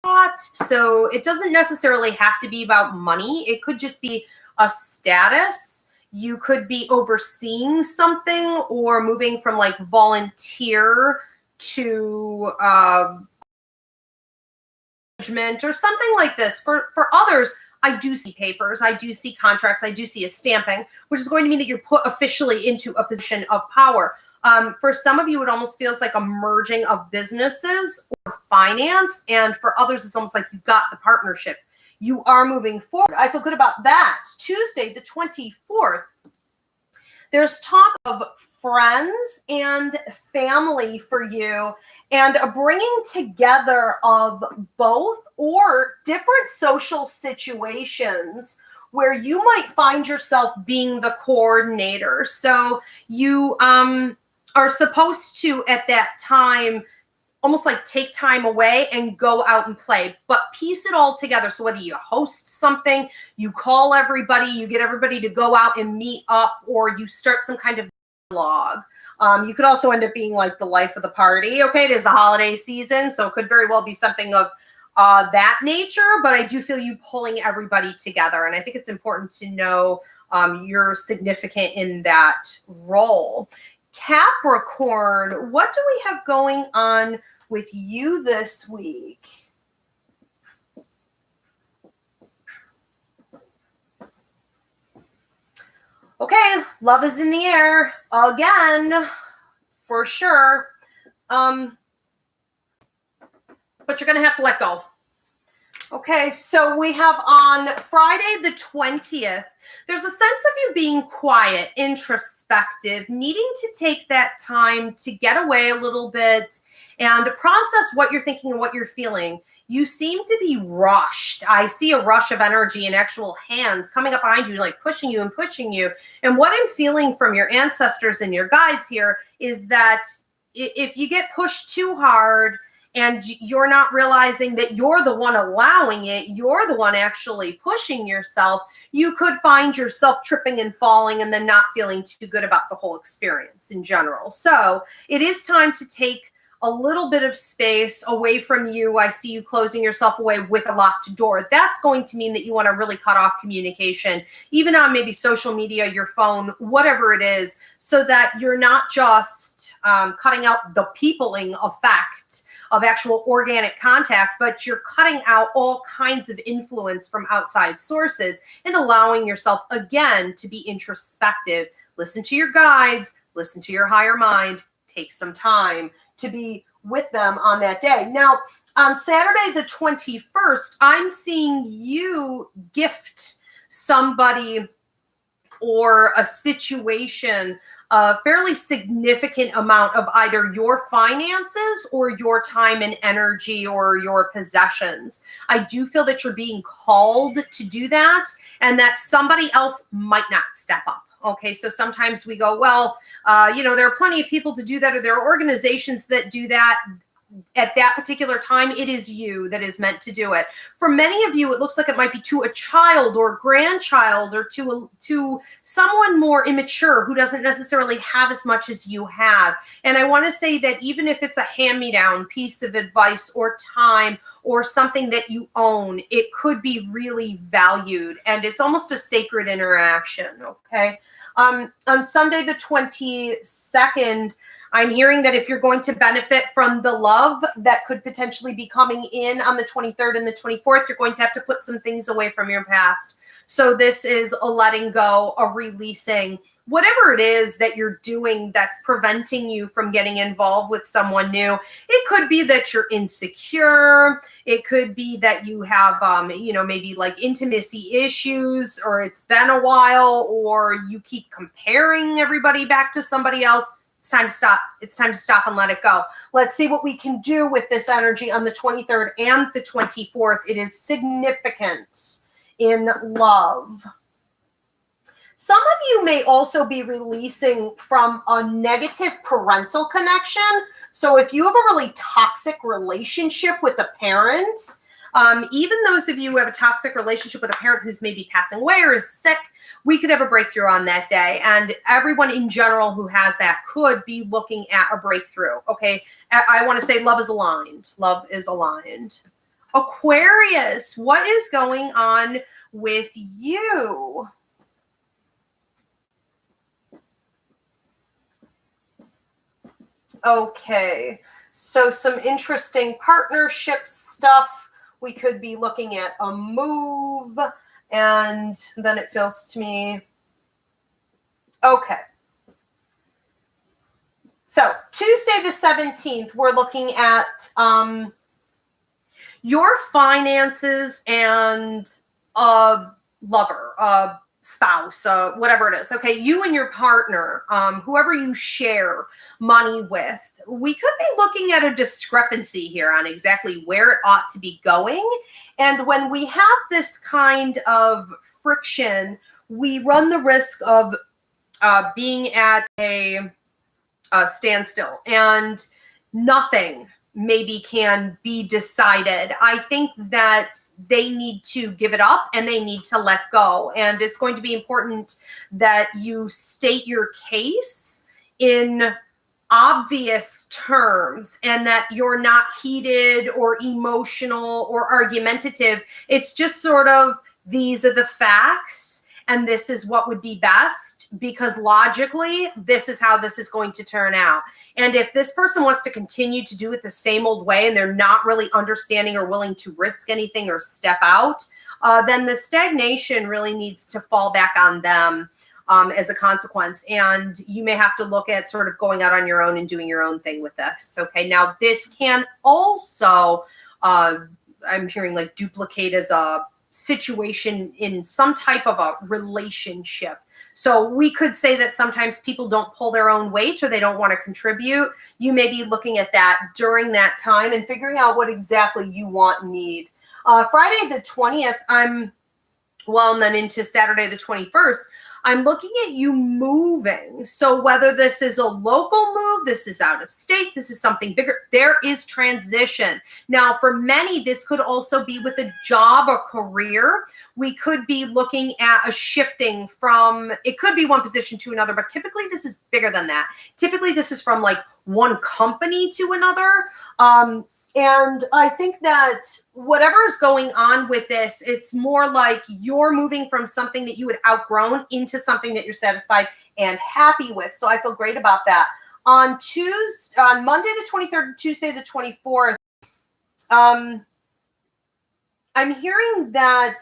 hot. So it doesn't necessarily have to be about money. It could just be a status. You could be overseeing something or moving from like volunteer to management or something like this. For others, I do see papers, I do see contracts, I do see a stamping, which is going to mean that you're put officially into a position of power. For some of you, it almost feels like a merging of businesses or finance. And for others, it's almost like you've got the partnership. You are moving forward. I feel good about that. Tuesday, the 24th, there's talk of friends and family for you and a bringing together of both or different social situations where you might find yourself being the coordinator. So you are supposed to, at that time, almost like take time away and go out and play, but piece it all together. So whether you host something, you call everybody, you get everybody to go out and meet up, or you start some kind of dialogue. You could also end up being like the life of the party. Okay, it is the holiday season, so it could very well be something of that nature, but I do feel you pulling everybody together. And I think it's important to know you're significant in that role. Capricorn, what do we have going on with you this week? Okay, love is in the air again, for sure. But you're going to have to let go. Okay, so we have on Friday the 20th, there's a sense of you being quiet, introspective, needing to take that time to get away a little bit and process what you're thinking and what you're feeling. You seem to be rushed. I see a rush of energy and actual hands coming up behind you, like pushing you and pushing you. And what I'm feeling from your ancestors and your guides here is that if you get pushed too hard, and you're not realizing that you're the one allowing it, you're the one actually pushing yourself, you could find yourself tripping and falling and then not feeling too good about the whole experience in general. So it is time to take a little bit of space away from you. I see you closing yourself away with a locked door. That's going to mean that you want to really cut off communication, even on maybe social media, your phone, whatever it is, so that you're not just cutting out the peopling effect of actual organic contact, but you're cutting out all kinds of influence from outside sources and allowing yourself, again, to be introspective. Listen to your guides, listen to your higher mind, take some time to be with them on that day. Now, on Saturday the 21st, I'm seeing you gift somebody or a situation a fairly significant amount of either your finances or your time and energy or your possessions. I do feel that you're being called to do that and that somebody else might not step up. Okay, so sometimes we go, well, there are plenty of people to do that, or there are organizations that do that. At that particular time, it is you that is meant to do it. For many of you, it looks like it might be to a child or grandchild or to someone more immature who doesn't necessarily have as much as you have. And I want to say that even if it's a hand-me-down piece of advice or time or something that you own, it could be really valued. And it's almost a sacred interaction, okay? On Sunday, the 22nd, I'm hearing that if you're going to benefit from the love that could potentially be coming in on the 23rd and the 24th, you're going to have to put some things away from your past. So this is a letting go, a releasing, whatever it is that you're doing that's preventing you from getting involved with someone new. It could be that you're insecure. It could be that you have, maybe like intimacy issues, or it's been a while, or you keep comparing everybody back to somebody else. It's time to stop. It's time to stop and let it go. Let's see what we can do with this energy on the 23rd and the 24th. It is significant in love. Some of you may also be releasing from a negative parental connection. So if you have a really toxic relationship with a parent, even those of you who have a toxic relationship with a parent who's maybe passing away or is sick, we could have a breakthrough on that day. And everyone in general who has that could be looking at a breakthrough. Okay. I want to say love is aligned. Love is aligned. Aquarius, what is going on with you? Okay. So some interesting partnership stuff. We could be looking at a move. And then it feels to me, okay. So Tuesday the 17th, we're looking at your finances and a lover, a spouse, whatever it is. Okay, you and your partner, whoever you share money with, we could be looking at a discrepancy here on exactly where it ought to be going. And when we have this kind of friction, we run the risk of being at a standstill and nothing maybe can be decided. I think that they need to give it up and they need to let go. And it's going to be important that you state your case in obvious terms and that you're not heated or emotional or argumentative. It's just sort of, these are the facts and this is what would be best because logically this is how this is going to turn out. And if this person wants to continue to do it the same old way and they're not really understanding or willing to risk anything or step out, then the stagnation really needs to fall back on them as a consequence. And you may have to look at sort of going out on your own and doing your own thing with this. Okay. Now this can also, I'm hearing like duplicate as a situation in some type of a relationship. So we could say that sometimes people don't pull their own weight or they don't want to contribute. You may be looking at that during that time and figuring out what exactly you want and need. Friday the 20th, and then into Saturday the 21st, I'm looking at you moving. So whether this is a local move, this is out of state, this is something bigger, there is transition. Now, for many, this could also be with a job or career. We could be looking at a shifting from, it could be one position to another, but typically this is bigger than that. Typically this is from like one company to another. And I think that whatever is going on with this, it's more like you're moving from something that you had outgrown into something that you're satisfied and happy with. So I feel great about that. On Monday the 23rd, Tuesday the 24th, I'm hearing that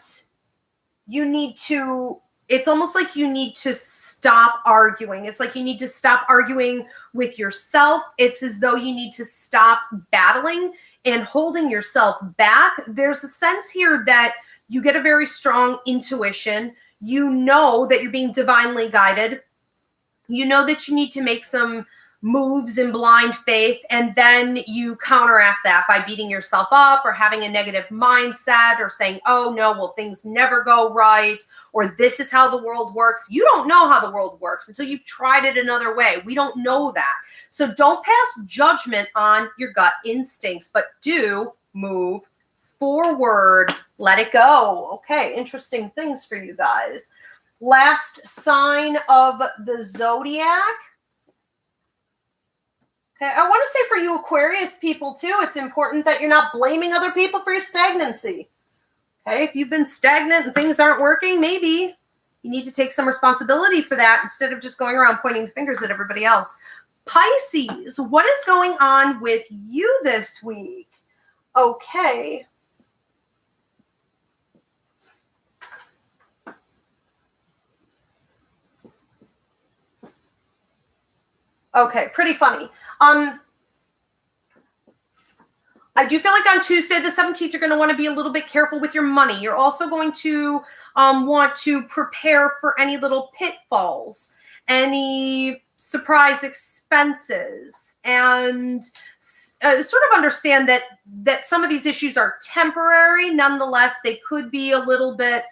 you need to, it's almost like you need to stop arguing. It's like you need to stop arguing with yourself. It's as though you need to stop battling and holding yourself back. There's a sense here that you get a very strong intuition. You know that you're being divinely guided. You know that you need to make some moves in blind faith, and then you counteract that by beating yourself up or having a negative mindset or saying, oh no, well, things never go right, or this is how the world works. You don't know how the world works until you've tried it another way. We don't know that. So don't pass judgment on your gut instincts, but do move forward. Let it go. Okay, interesting things for you guys. Last sign of the zodiac. Okay, I want to say for you Aquarius people too, it's important that you're not blaming other people for your stagnancy. Okay, if you've been stagnant and things aren't working, maybe you need to take some responsibility for that instead of just going around pointing fingers at everybody else. Pisces, what is going on with you this week? Okay. Okay, pretty funny. I do feel like on Tuesday, the 17th, you're going to want to be a little bit careful with your money. You're also going to want to prepare for any little pitfalls, any surprise expenses, and sort of understand that some of these issues are temporary. Nonetheless, they could be a little bit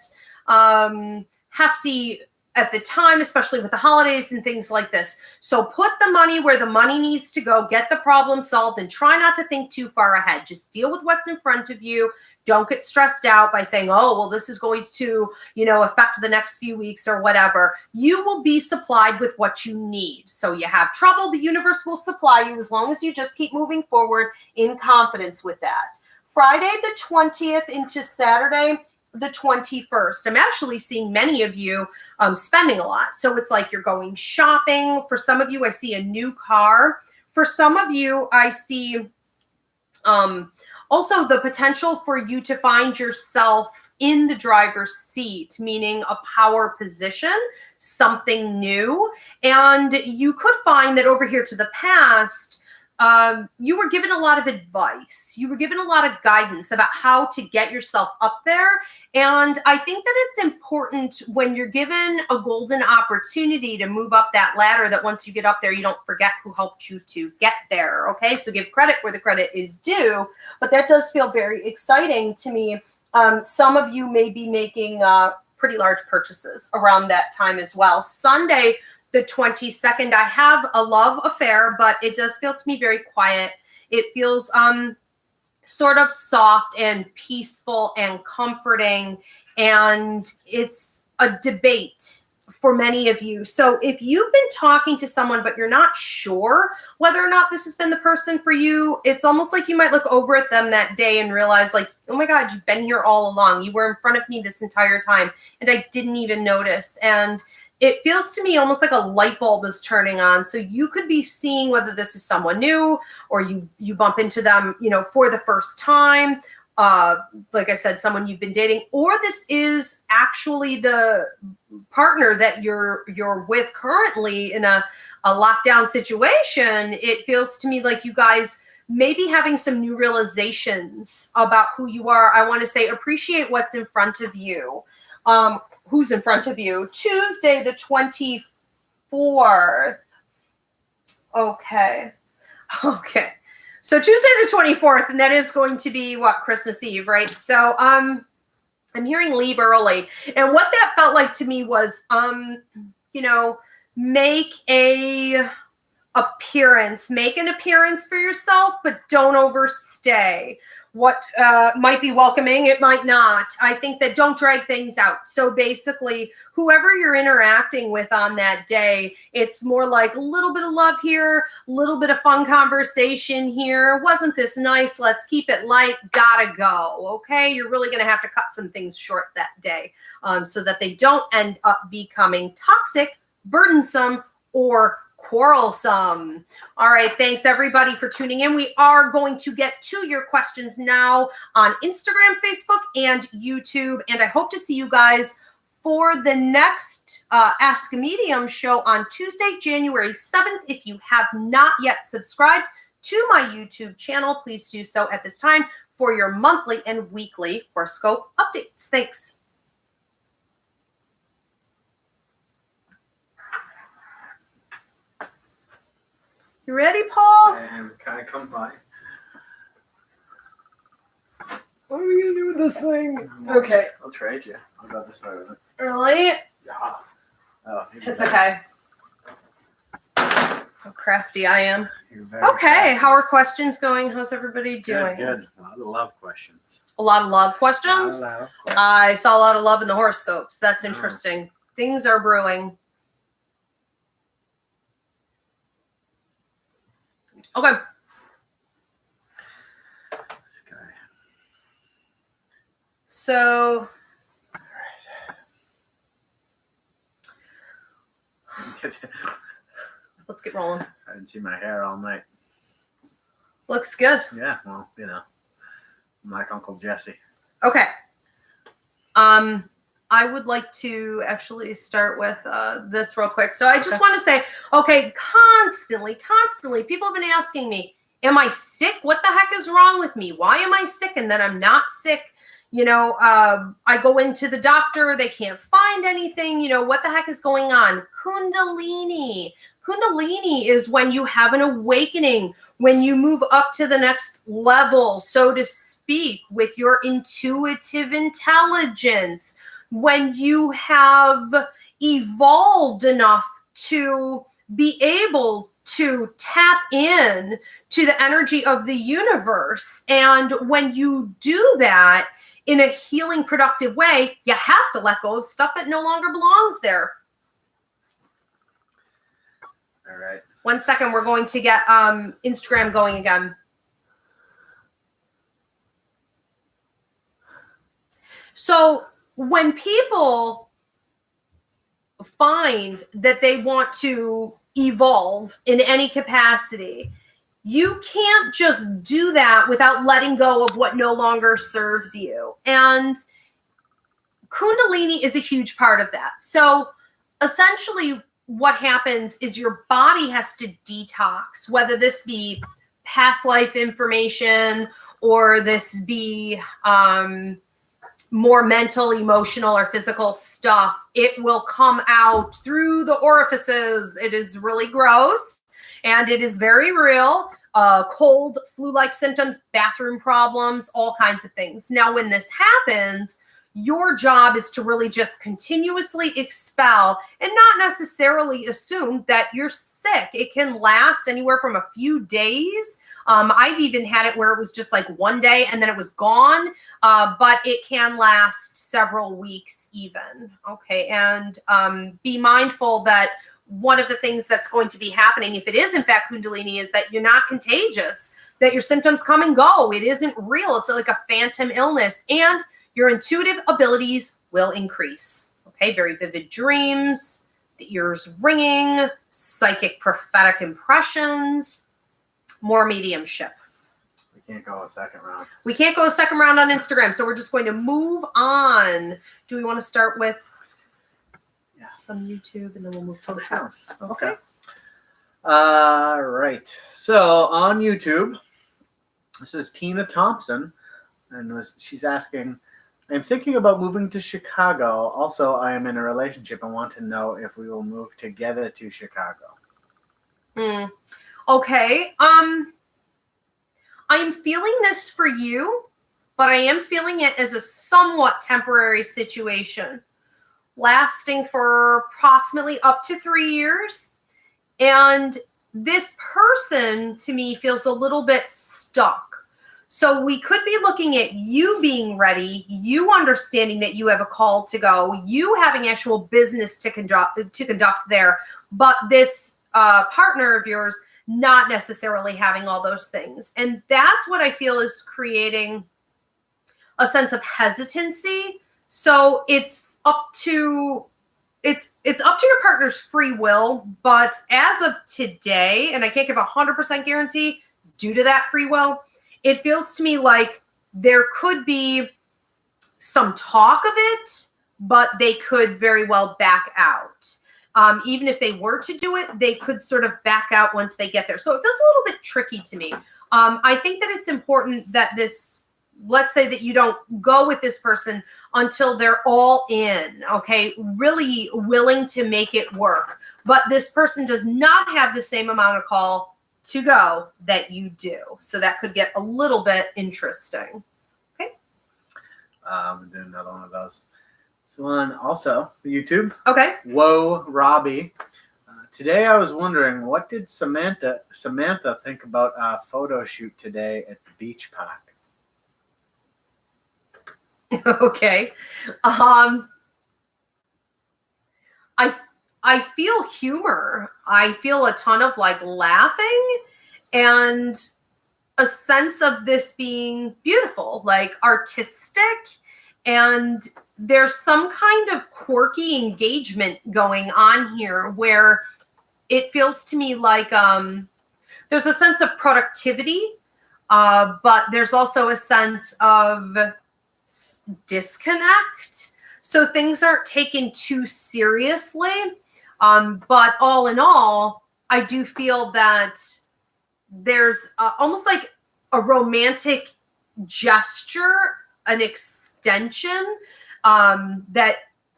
hefty at the time, especially with the holidays and things like this. So put the money where the money needs to go, get the problem solved, and try not to think too far ahead. Just deal with what's in front of you. Don't get stressed out by saying, oh, well, this is going to, affect the next few weeks or whatever. You will be supplied with what you need. So you have trouble, the universe will supply you as long as you just keep moving forward in confidence with that. Friday the 20th into Saturday the 21st. I'm actually seeing many of you spending a lot. So it's like you're going shopping. For some of you, I see a new car. For some of you, I see also the potential for you to find yourself in the driver's seat, meaning a power position, something new. And you could find that over here to the past, you were given a lot of advice. You were given a lot of guidance about how to get yourself up there. And I think that it's important when you're given a golden opportunity to move up that ladder, that once you get up there, you don't forget who helped you to get there. Okay, so give credit where the credit is due. But that does feel very exciting to me. Some of you may be making pretty large purchases around that time as well. Sunday, the 22nd, I have a love affair, but it does feel to me very quiet. It feels sort of soft and peaceful and comforting, and it's a debate for many of you. So if you've been talking to someone but you're not sure whether or not this has been the person for you, it's almost like you might look over at them that day and realize, like, oh my God, you've been here all along. You were in front of me this entire time and I didn't even notice. And it feels to me almost like a light bulb is turning on. So you could be seeing whether this is someone new or you bump into them, for the first time. Like I said, someone you've been dating, or this is actually the partner that you're with currently in a lockdown situation. It feels to me like you guys may be having some new realizations about who you are. I want to say appreciate what's in front of you. Who's in front of you? Tuesday, the 24th. Okay. So Tuesday the 24th, and that is going to be Christmas Eve, right? So I'm hearing leave early. And what that felt like to me was make an appearance for yourself, but don't overstay. What might be welcoming, it might not. I think that don't drag things out. So basically, whoever you're interacting with on that day, it's more like a little bit of love here, a little bit of fun conversation here. Wasn't this nice? Let's keep it light. Gotta go. Okay, you're really going to have to cut some things short that day so that they don't end up becoming toxic, burdensome, or quarrelsome. All right. Thanks everybody for tuning in. We are going to get to your questions now on Instagram, Facebook, and YouTube. And I hope to see you guys for the next Ask a Medium show on Tuesday, January 7th. If you have not yet subscribed to my YouTube channel, please do so at this time for your monthly and weekly horoscope updates. Thanks. You ready, Paul? I am kind of come by. What are we going to do with this thing? Okay. I'll trade you. I'll go this way with it. Really? Yeah. Oh, It's okay. How crafty I am. Okay. Okay. How are questions going? How's everybody doing? Good. A lot of love questions. A lot of love questions? A lot of love questions. I saw a lot of love in the horoscopes. That's interesting. Things are brewing. Okay. This guy. So, let's get rolling. I didn't see my hair all night. Looks good. Yeah, well, I'm like Uncle Jesse. Okay. I would like to actually start with this real quick. So I just want to say, okay, constantly, people have been asking me, am I sick? What the heck is wrong with me? Why am I sick? And then I'm not sick. I go into the doctor. They can't find anything. What the heck is going on? Kundalini. Kundalini is when you have an awakening, when you move up to the next level, so to speak, with your intuitive intelligence. When you have evolved enough to be able to tap in to the energy of the universe. And when you do that in a healing, productive way, you have to let go of stuff that no longer belongs there. All right. 1 second, we're going to get Instagram going again. So when people find that they want to evolve in any capacity, you can't just do that without letting go of what no longer serves you. And Kundalini is a huge part of that. So essentially what happens is your body has to detox, whether this be past life information or this be more mental, emotional, or physical stuff. It will come out through the orifices. It is really gross and it is very real. Cold, flu-like symptoms, bathroom problems, all kinds of things. Now, when this happens, Your job is to really just continuously expel and not necessarily assume that you're sick. It can last anywhere from a few days. I've even had it where it was just like one day and then it was gone, but it can last several weeks even. Okay, and be mindful that one of the things that's going to be happening, if it is in fact Kundalini, is that you're not contagious, that your symptoms come and go. It isn't real. It's like a phantom illness, and your intuitive abilities will increase. Okay, very vivid dreams, the ears ringing, psychic prophetic impressions, more mediumship. We can't go a second round. We can't go a second round on Instagram, so we're just going to move on. Do we want to start with some YouTube, and then we'll move to the house? Okay. Right. So on YouTube, this is Tina Thompson, and she's asking, I'm thinking about moving to Chicago. Also, I am in a relationship and want to know if we will move together to Chicago. Okay. I'm feeling this for you, but I am feeling it as a somewhat temporary situation, lasting for approximately up to 3 years. And this person, to me, feels a little bit stuck. So we could be looking at you being ready, you understanding that you have a call to go, you having actual business to conduct there, but this partner of yours not necessarily having all those things. And that's what I feel is creating a sense of hesitancy. So it's up to your partner's free will, but as of today, and I can't give a 100% guarantee due to that free will, it feels to me like there could be some talk of it, but they could very well back out. Even if they were to do it, they could sort of back out once they get there. So it feels a little bit tricky to me. I think that it's important that let's say that you don't go with this person until they're all in, okay, really willing to make it work. But this person does not have the same amount of call to go that you do. So that could get a little bit interesting. Okay. I'm doing another one of those. This one also, YouTube. Okay. Whoa, Robbie. Today I was wondering, what did Samantha think about our photo shoot today at the beach park? Okay. I feel humor. I feel a ton of like laughing and a sense of this being beautiful, like artistic, and there's some kind of quirky engagement going on here where it feels to me like there's a sense of productivity, but there's also a sense of disconnect. So things aren't taken too seriously. But all in all, I do feel that there's almost like a romantic gesture, an extension that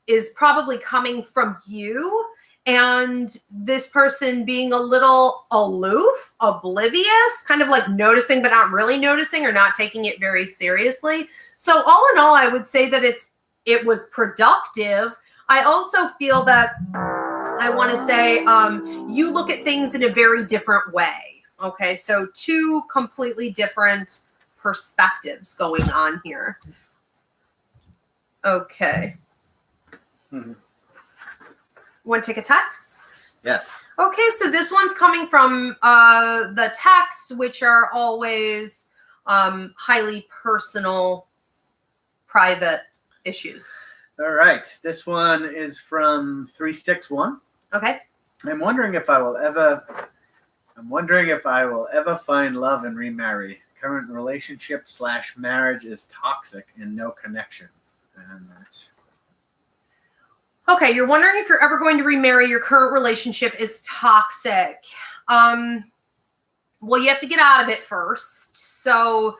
is probably coming from you, and this person being a little aloof, oblivious, kind of like noticing but not really noticing, or not taking it very seriously. So all in all, I would say that it was productive. I also feel that I want to say you look at things in a very different way. Okay, so two completely different perspectives going on here. Okay. Want to take a text? Yes. Okay, so this one's coming from the texts, which are always highly personal, private issues. All right. This one is from 361. Okay. I'm wondering if I will ever find love and remarry. Current relationship / marriage is toxic and no connection. And that's okay. You're wondering if you're ever going to remarry. Your current relationship is toxic. Well, you have to get out of it first. So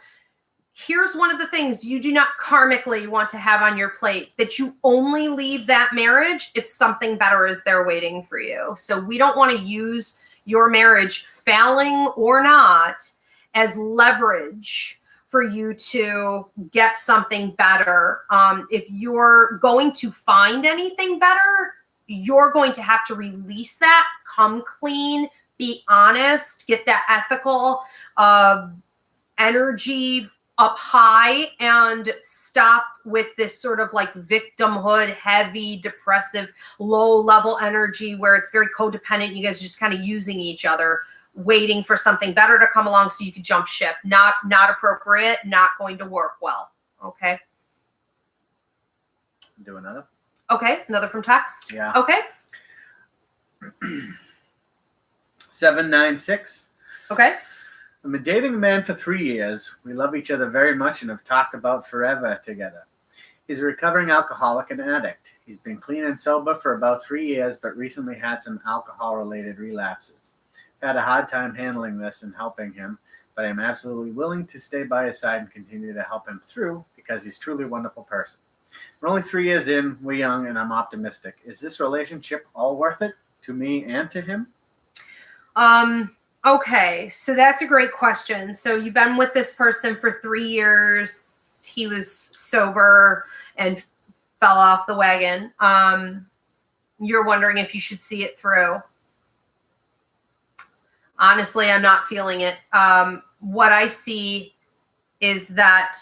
here's one of the things you do not karmically want to have on your plate, that you only leave that marriage if something better is there waiting for you. So we don't want to use your marriage, failing or not, as leverage for you to get something better. If you're going to find anything better, you're going to have to release that, come clean, be honest, get that ethical energy up high, and stop with this sort of like victimhood, heavy, depressive, low level energy where it's very codependent. You guys are just kind of using each other, waiting for something better to come along so you can jump ship. Not appropriate, not going to work well. Okay. Do another. Okay, another from text. Yeah. Okay. 796. Okay. I've been dating a man for 3 years. We love each other very much and have talked about forever together. He's a recovering alcoholic and addict. He's been clean and sober for about 3 years, but recently had some alcohol-related relapses. I've had a hard time handling this and helping him, but I'm absolutely willing to stay by his side and continue to help him through because he's truly a wonderful person. We're only 3 years in, we're young, and I'm optimistic. Is this relationship all worth it to me and to him? Okay, so that's a great question. So you've been with this person for 3 years. He was sober and fell off the wagon. You're wondering if you should see it through. Honestly, I'm not feeling it. What I see is that,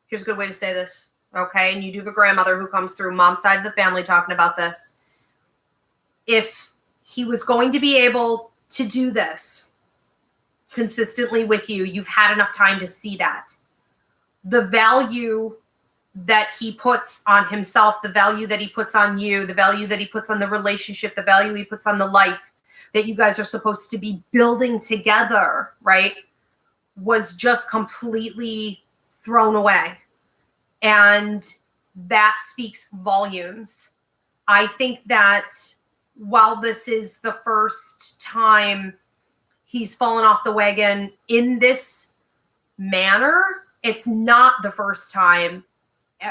here's a good way to say this, okay? And you do have a grandmother who comes through, mom's side of the family, talking about this. If he was going to be able to do this consistently with you, you've had enough time to see that. The value that he puts on himself, the value that he puts on you, the value that he puts on the relationship, the value he puts on the life that you guys are supposed to be building together, right, was just completely thrown away. And that speaks volumes. I think that while this is the first time he's fallen off the wagon in this manner, it's not the first time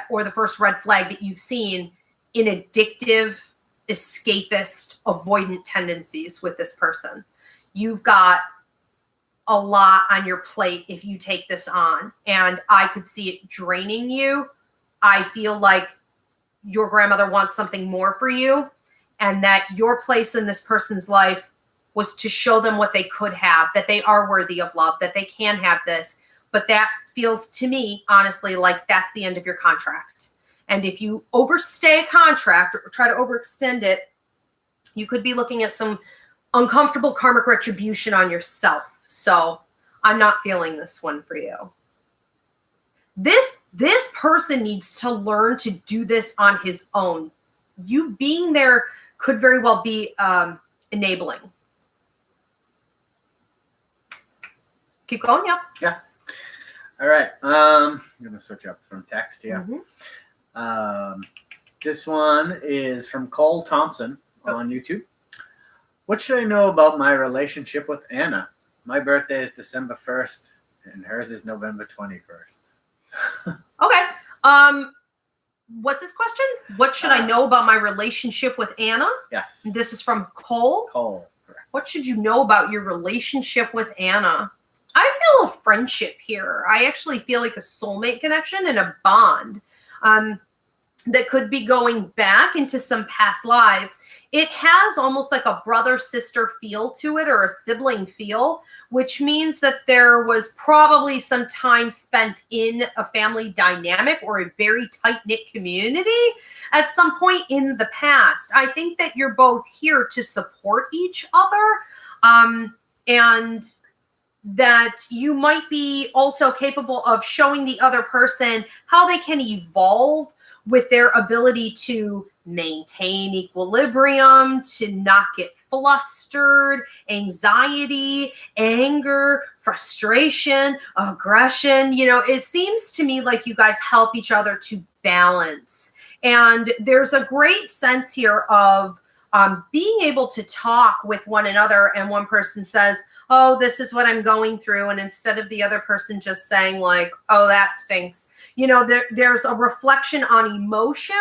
or the first red flag that you've seen in addictive, escapist, avoidant tendencies with this person. You've got a lot on your plate if you take this on, and I could see it draining you. I feel like your grandmother wants something more for you, and that your place in this person's life was to show them what they could have, that they are worthy of love, that they can have this. But that feels to me, honestly, like that's the end of your contract. And if you overstay a contract or try to overextend it, you could be looking at some uncomfortable karmic retribution on yourself. So I'm not feeling this one for you. This person needs to learn to do this on his own. You being there could very well be enabling. Keep going, yeah. Yeah. All right. I'm going to switch up from text here. Mm-hmm. This one is from Cole Thompson on YouTube. What should I know about my relationship with Anna? My birthday is December 1st, and hers is November 21st. Okay. What's his question? What should I know about my relationship with Anna? Yes. This is from Cole? Cole, correct. What should you know about your relationship with Anna? I feel a friendship here. I actually feel like a soulmate connection and a bond that could be going back into some past lives. It has almost like a brother-sister feel to it, or a sibling feel, which means that there was probably some time spent in a family dynamic or a very tight-knit community at some point in the past. I think that you're both here to support each other, and that you might be also capable of showing the other person how they can evolve with their ability to maintain equilibrium, to not get flustered, anxiety, anger, frustration, aggression. You know, it seems to me like you guys help each other to balance. And there's a great sense here of being able to talk with one another, and one person says, oh, this is what I'm going through. And instead of the other person just saying like, oh, that stinks, you know, there's a reflection on emotion.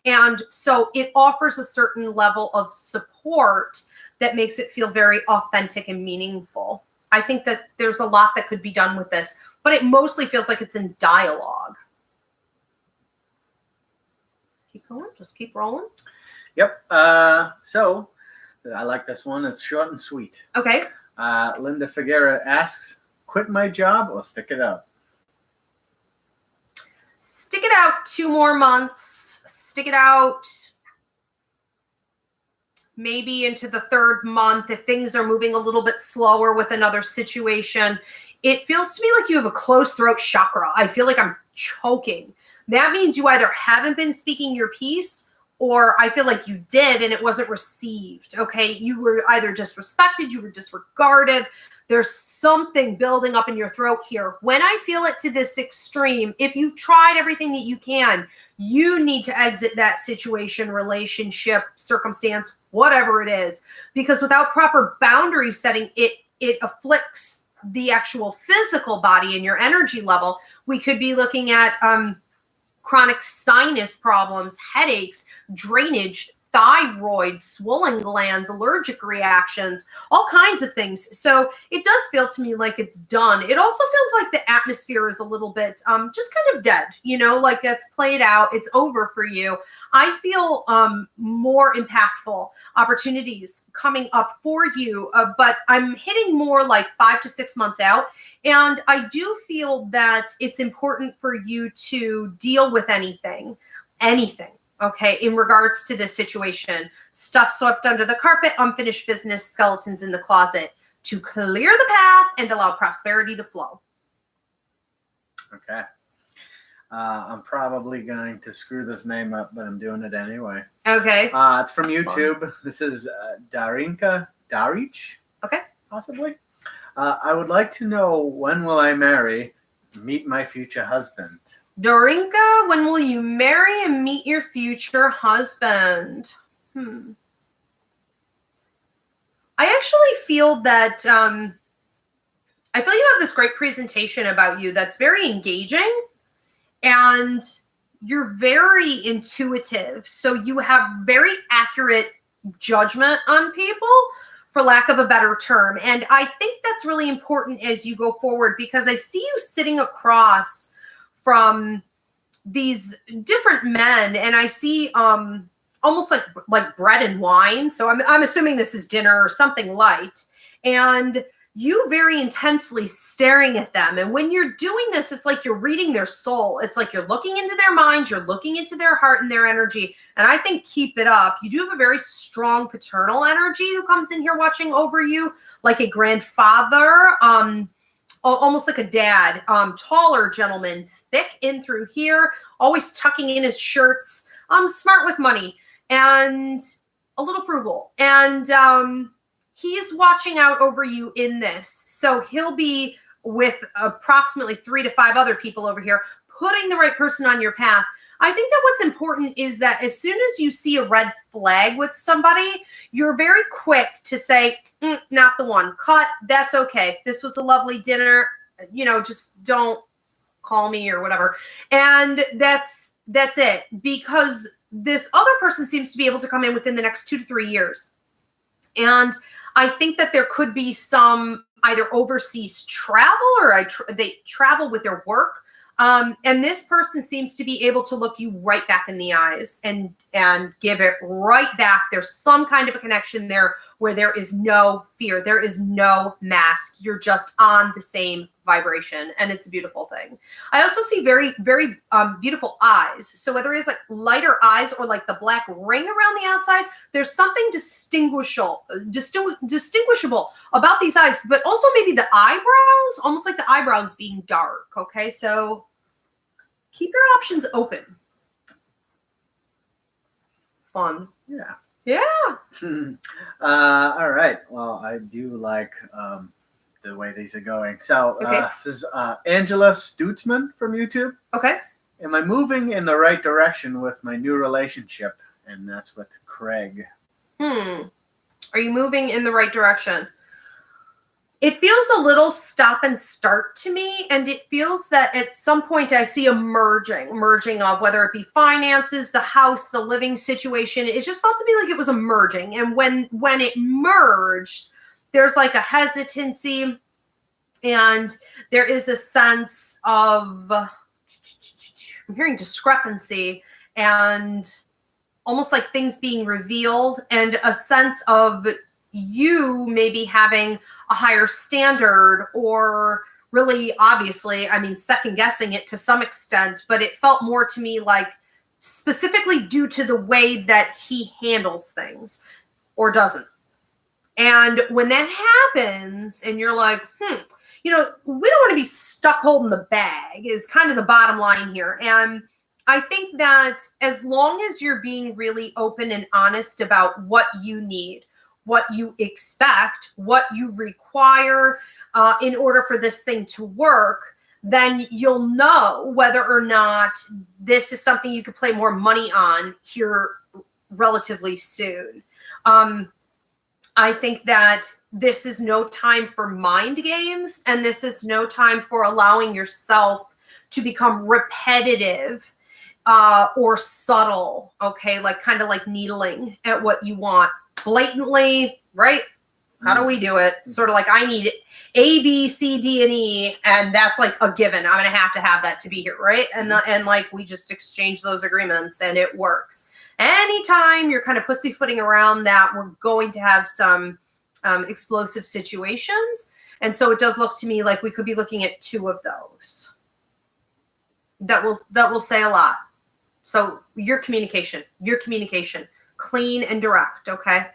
And so it offers a certain level of support that makes it feel very authentic and meaningful. I think that there's a lot that could be done with this, but it mostly feels like it's in dialogue. Keep going. Just keep rolling. Yep. So I like this one. It's short and sweet. Okay. Linda Figuera asks, quit my job or stick it out? Stick it out 2 more months. Stick it out maybe into the 3rd month if things are moving a little bit slower with another situation. It feels to me like you have a closed throat chakra. I feel like I'm choking. That means you either haven't been speaking your piece, or I feel like you did and it wasn't received. Okay. You were either disrespected, you were disregarded. There's something building up in your throat here. When I feel it to this extreme, if you've tried everything that you can, you need to exit that situation, relationship, circumstance, whatever it is, because without proper boundary setting, it afflicts the actual physical body and your energy level. We could be looking at chronic sinus problems, headaches, drainage, thyroid, swollen glands, allergic reactions, all kinds of things. So it does feel to me like it's done. It also feels like the atmosphere is a little bit just kind of dead, like it's played out. It's over for you. I feel more impactful opportunities coming up for you, but I'm hitting more like 5 to 6 months out. And I do feel that it's important for you to deal with anything, okay, in regards to this situation. Stuff swept under the carpet, unfinished business, skeletons in the closet, to clear the path and allow prosperity to flow. Okay. I'm probably going to screw this name up, but I'm doing it anyway. Okay. It's from YouTube. This is Darinka Darich. Okay. Possibly. I would like to know, when will I meet my future husband? Darinka, when will you marry and meet your future husband? I actually feel that I feel you have this great presentation about you that's very engaging, and you're very intuitive. So you have very accurate judgment on people, for lack of a better term. And I think that's really important as you go forward, because I see you sitting across from these different men, and I see almost like bread and wine. So I'm assuming this is dinner or something light, and you very intensely staring at them. And when you're doing this, it's like you're reading their soul. It's like you're looking into their minds, you're looking into their heart and their energy. And I think keep it up. You do have a very strong paternal energy who comes in here watching over you, like a grandfather, almost like a dad, taller gentleman, thick in through here, always tucking in his shirts, smart with money, and a little frugal. And he's watching out over you in this. So he'll be with approximately 3 to 5 other people over here, putting the right person on your path. I think that what's important is that as soon as you see a red flag with somebody, you're very quick to say, not the one. Cut. That's okay. This was a lovely dinner. Just don't call me or whatever. And that's it. Because this other person seems to be able to come in within the next 2 to 3 years. And I think that there could be some either overseas travel, or they travel with their work. And this person seems to be able to look you right back in the eyes and give it right back. There's some kind of a connection there where there is no fear. There is no mask. You're just on the same vibration, and it's a beautiful thing. I also see very, very beautiful eyes. So whether it's like lighter eyes or like the black ring around the outside, there's something distinguishable about these eyes, but also maybe the eyebrows, almost like the eyebrows being dark. Okay, so keep your options open. Fun. Yeah. Yeah. All right. Well, I do like the way these are going. So this is Angela Stutzman from YouTube. Okay. Am I moving in the right direction with my new relationship? And that's with Craig. Are you moving in the right direction? It feels a little stop and start to me. And it feels that at some point I see a merging of whether it be finances, the house, the living situation. It just felt to me like it was a merging. And when it merged, there's like a hesitancy. And there is a sense of, I'm hearing discrepancy and almost like things being revealed, and a sense of you maybe having a higher standard, or really, obviously, I mean, second guessing it to some extent, but it felt more to me like specifically due to the way that he handles things or doesn't. And when that happens and you're like, we don't want to be stuck holding the bag is kind of the bottom line here. And I think that as long as you're being really open and honest about what you need, what you expect, what you require in order for this thing to work, then you'll know whether or not this is something you could play more money on here relatively soon. I think that this is no time for mind games, and this is no time for allowing yourself to become repetitive or subtle, okay? Like kind of like needling at what you want blatantly, right? How do we do it? Sort of like I need A, B, C, D, and E, and that's like a given. I'm going to have that to be here, right? And like we just exchange those agreements and it works. Anytime you're kind of pussyfooting around that, we're going to have some explosive situations. And so it does look to me like we could be looking at 2 of those. That will say a lot. So your communication, clean and direct, okay?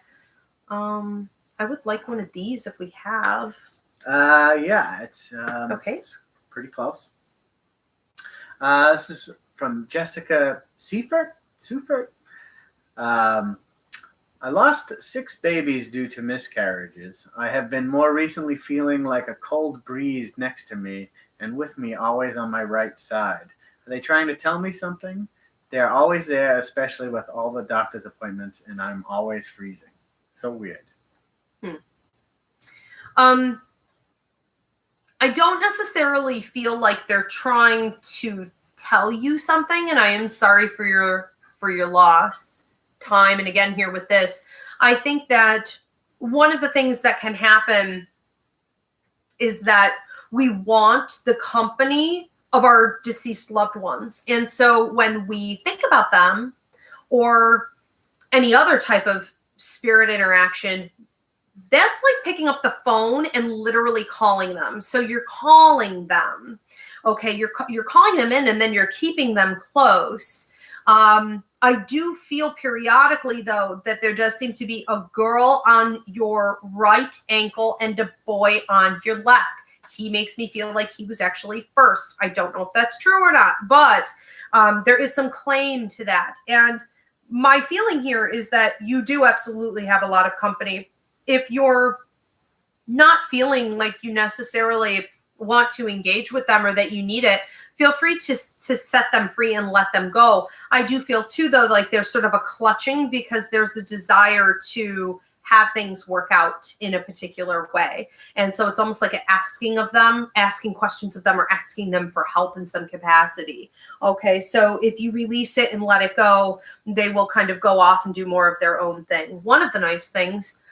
I would like one of these if we have. Yeah, it's okay. It's pretty close. This is from Jessica Seifert. I lost 6 babies due to miscarriages. I have been more recently feeling like a cold breeze next to me and with me always on my right side. Are they trying to tell me something? They're always there, especially with all the doctor's appointments, and I'm always freezing. So weird. I don't necessarily feel like they're trying to tell you something, and I am sorry for your loss. Time and again here with this, I think that one of the things that can happen is that we want the company of our deceased loved ones. And so when we think about them or any other type of spirit interaction, that's like picking up the phone and literally calling them. So you're calling them, okay? You're calling them in, and then you're keeping them close. I do feel periodically, though, that there does seem to be a girl on your right ankle and a boy on your left. He makes me feel like he was actually first. I don't know if that's true or not, but there is some claim to that. And my feeling here is that you do absolutely have a lot of company. If you're not feeling like you necessarily want to engage with them or that you need it, feel free to set them free and let them go. I do feel too, though, like there's sort of a clutching because there's a desire to have things work out in a particular way. And so it's almost like an asking questions of them, or asking them for help in some capacity. Okay, so if you release it and let it go, they will kind of go off and do more of their own thing. One of the nice things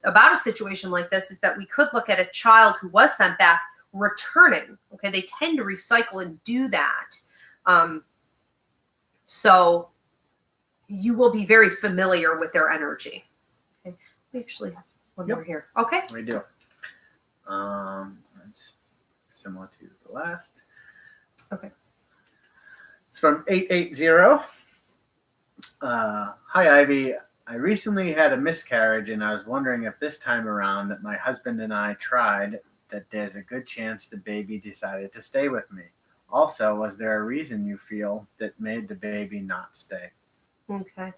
about a situation like this is that we could look at a child who was sent back returning. Okay, they tend to recycle and do that. So you will be very familiar with their energy. Okay, we actually have one more here. Okay, we do. That's similar to the last. Okay, it's from 880. Hi, Ivy. I recently had a miscarriage, and I was wondering if this time around that my husband and I tried, that there's a good chance the baby decided to stay with me. Also, was there a reason you feel that made the baby not stay? Okay.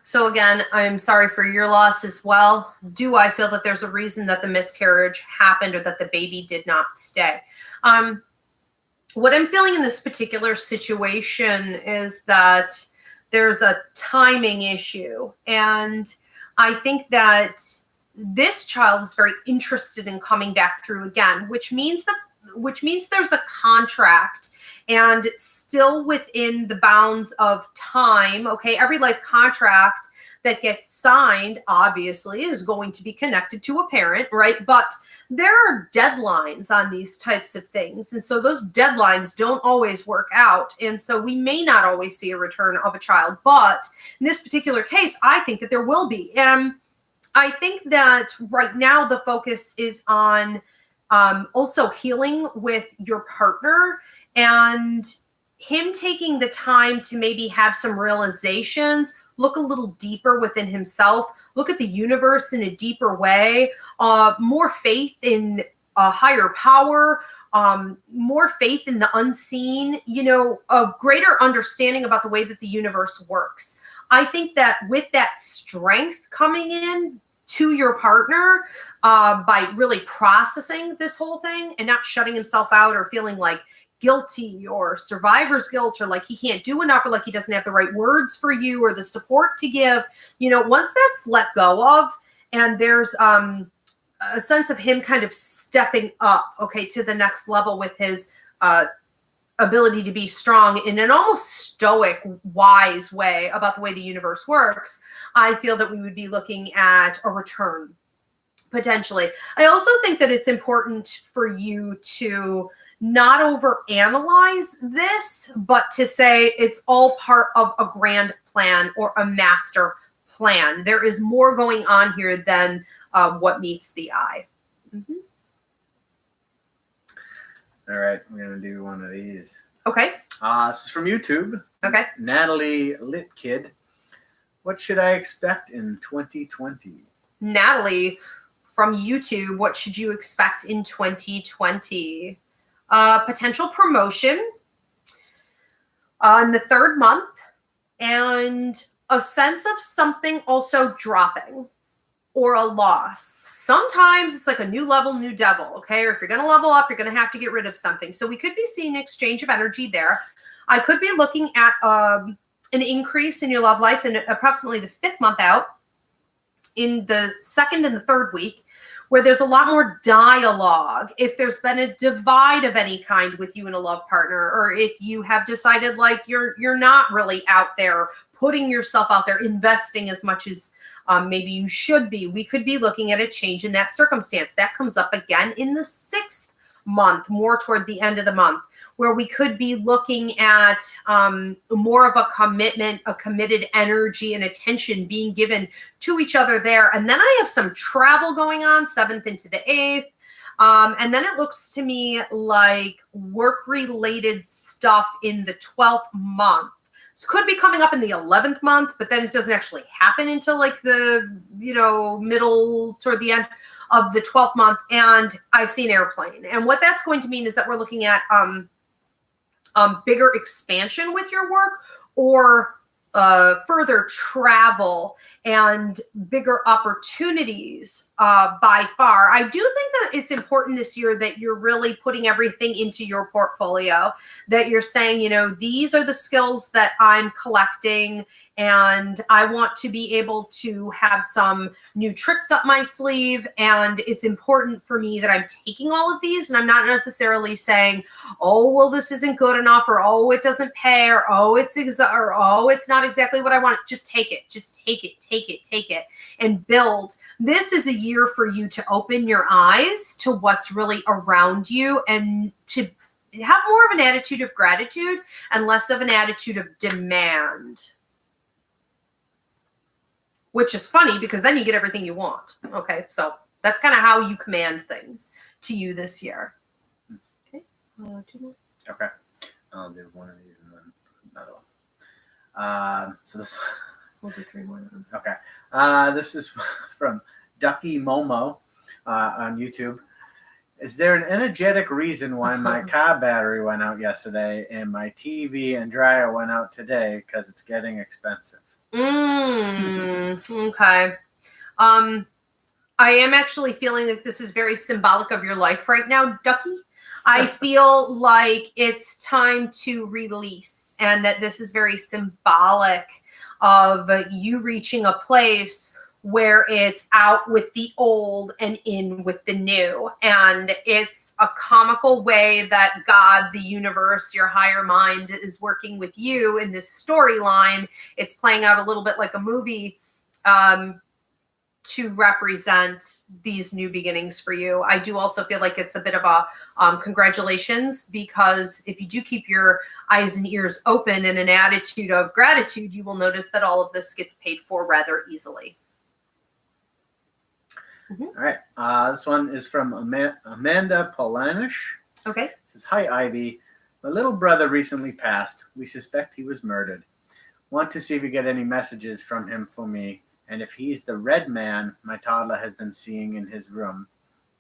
So again, I'm sorry for your loss as well. Do I feel that there's a reason that the miscarriage happened or that the baby did not stay? What I'm feeling in this particular situation is that there's a timing issue. And I think that this child is very interested in coming back through again, which means there's a contract, and still within the bounds of time. Okay, every life contract that gets signed obviously is going to be connected to a parent, right? But there are deadlines on these types of things. And so those deadlines don't always work out. And so we may not always see a return of a child. But in this particular case, I think that there will be. And I think that right now the focus is on also healing with your partner and him taking the time to maybe have some realizations, look a little deeper within himself, look at the universe in a deeper way, more faith in a higher power, more faith in the unseen, a greater understanding about the way that the universe works. I think that with that strength coming in to your partner, by really processing this whole thing and not shutting himself out or feeling like guilty or survivor's guilt or like he can't do enough or like he doesn't have the right words for you or the support to give, once that's let go of and there's a sense of him kind of stepping up, to the next level with his ability to be strong in an almost stoic, wise way about the way the universe works, I feel that we would be looking at a return. Potentially. I also think that it's important for you to not overanalyze this, but to say it's all part of a grand plan or a master plan. There is more going on here than what meets the eye. Mm-hmm. All right, we're going to do one of these. Okay. This is from YouTube. Okay. Natalie Litkid. What should I expect in 2020? Natalie, from YouTube, what should you expect in 2020? Potential promotion in the third month and a sense of something also dropping or a loss. Sometimes it's like a new level, new devil, okay? Or if you're going to level up, you're going to have to get rid of something. So we could be seeing exchange of energy there. I could be looking at an increase in your love life in approximately the 5th month out, in the 2nd and the 3rd week, where there's a lot more dialogue. If there's been a divide of any kind with you and a love partner, or if you have decided like you're not really out there putting yourself out there, investing as much as maybe you should be, we could be looking at a change in that circumstance. That comes up again in the 6th month, more toward the end of the month, where we could be looking at more of a commitment, a committed energy and attention being given to each other there. And then I have some travel going on, 7th into the 8th. And then it looks to me like work-related stuff in the 12th month. This could be coming up in the 11th month, but then it doesn't actually happen until like the, middle toward the end of the 12th month. And I see an airplane. And what that's going to mean is that we're looking at bigger expansion with your work or further travel and bigger opportunities by far. I do think that it's important this year that you're really putting everything into your portfolio, that you're saying, these are the skills that I'm collecting and I want to be able to have some new tricks up my sleeve. And it's important for me that I'm taking all of these and I'm not necessarily saying, oh, well, this isn't good enough, or, oh, it doesn't pay, or, oh, it's not exactly what I want. Just take it, take it and build. This is a year for you to open your eyes to what's really around you and to have more of an attitude of gratitude and less of an attitude of demand. Which is funny because then you get everything you want. Okay, so that's kind of how you command things to you this year. Okay, 2 more. Okay, I'll do one of these and then another one. So this. We'll do 3 more. Okay, this is from Ducky Momo on YouTube. Is there an energetic reason why my car battery went out yesterday and my TV and dryer went out today? Because it's getting expensive. Okay. I am actually feeling that this is very symbolic of your life right now, Ducky. I feel like it's time to release and that this is very symbolic of you reaching a place where it's out with the old and in with the new. And it's a comical way that God, the universe, your higher mind is working with you in this storyline. It's playing out a little bit like a movie. to represent these new beginnings for you. I do also feel like it's a bit of a congratulations, because if you do keep your eyes and ears open in an attitude of gratitude, you will notice that all of this gets paid for rather easily. All right. This one is from Amanda Polanish. Okay. It says, hi, Ivy. My little brother recently passed. We suspect he was murdered. Want to see if you get any messages from him for me, and if he's the red man my toddler has been seeing in his room,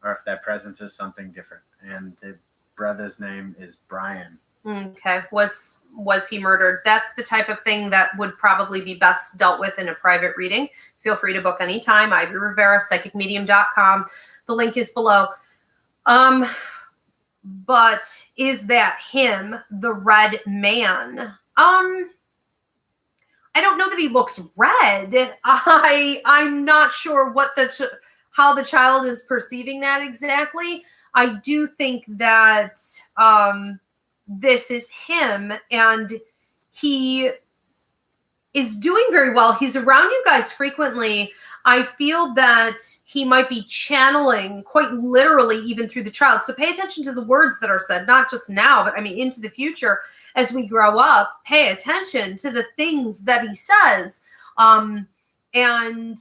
or if that presence is something different. And the brother's name is Brian. Okay. Was he murdered? That's the type of thing that would probably be best dealt with in a private reading. Feel free to book anytime. Ivy Rivera, psychicmedium.com. The link is below. But is that him, the red man? I don't know that he looks red. I'm not sure what how the child is perceiving that exactly. I do think that this is him, and he is doing very well. He's around you guys frequently. I feel that he might be channeling quite literally even through the child. So pay attention to the words that are said, not just now, but I mean into the future. As we grow up, pay attention to the things that he says. And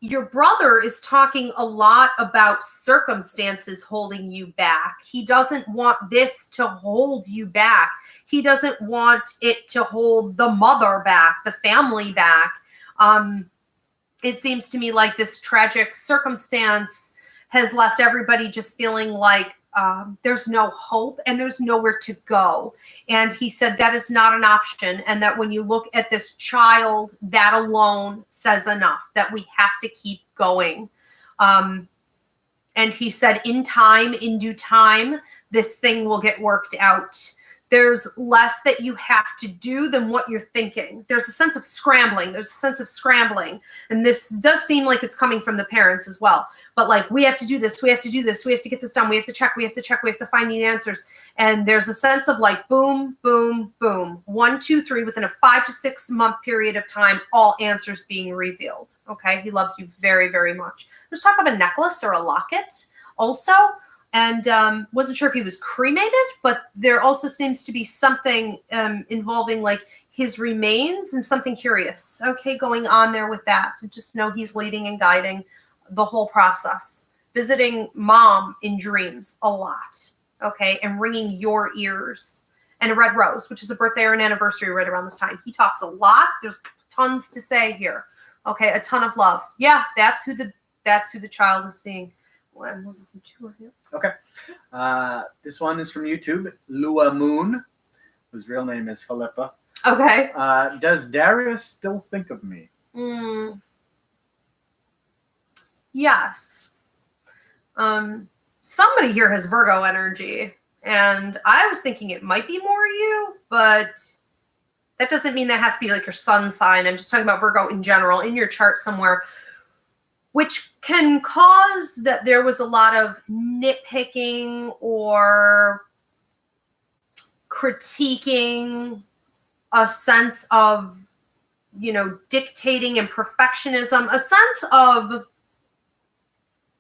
your brother is talking a lot about circumstances holding you back. He doesn't want this to hold you back. He doesn't want it to hold the mother back, the family back. It seems to me like this tragic circumstance has left everybody just feeling like there's no hope and there's nowhere to go. And he said that is not an option. And that when you look at this child, that alone says enough, that we have to keep going. And he said in time, in due time, this thing will get worked out. There's less that you have to do than what you're thinking. There's a sense of scrambling. And this does seem like it's coming from the parents as well. But like, we have to do this. We have to do this. We have to get this done. We have to check. We have to find the answers. And there's a sense of like, boom, boom, boom. 1, 2, 3, within a 5 to 6 month period of time, all answers being revealed. Okay. He loves you very, very much. There's talk of a necklace or a locket also. And wasn't sure if he was cremated, but there also seems to be something involving like his remains and something curious, okay, going on there with that. And just know he's leading and guiding the whole process. Visiting mom in dreams a lot, okay, and ringing your ears. And a red rose, which is a birthday or an anniversary right around this time. He talks a lot. There's tons to say here, okay, a ton of love. Yeah, that's who the child is seeing. Okay. This one is from YouTube. Lua Moon, whose real name is Philippa. Okay. Does Darius still think of me? Yes. Somebody here has Virgo energy, and I was thinking it might be more you, but that doesn't mean that has to be like your sun sign. I'm just talking about Virgo in general in your chart somewhere, which can cause that there was a lot of nitpicking or critiquing, a sense of, dictating and perfectionism, a sense of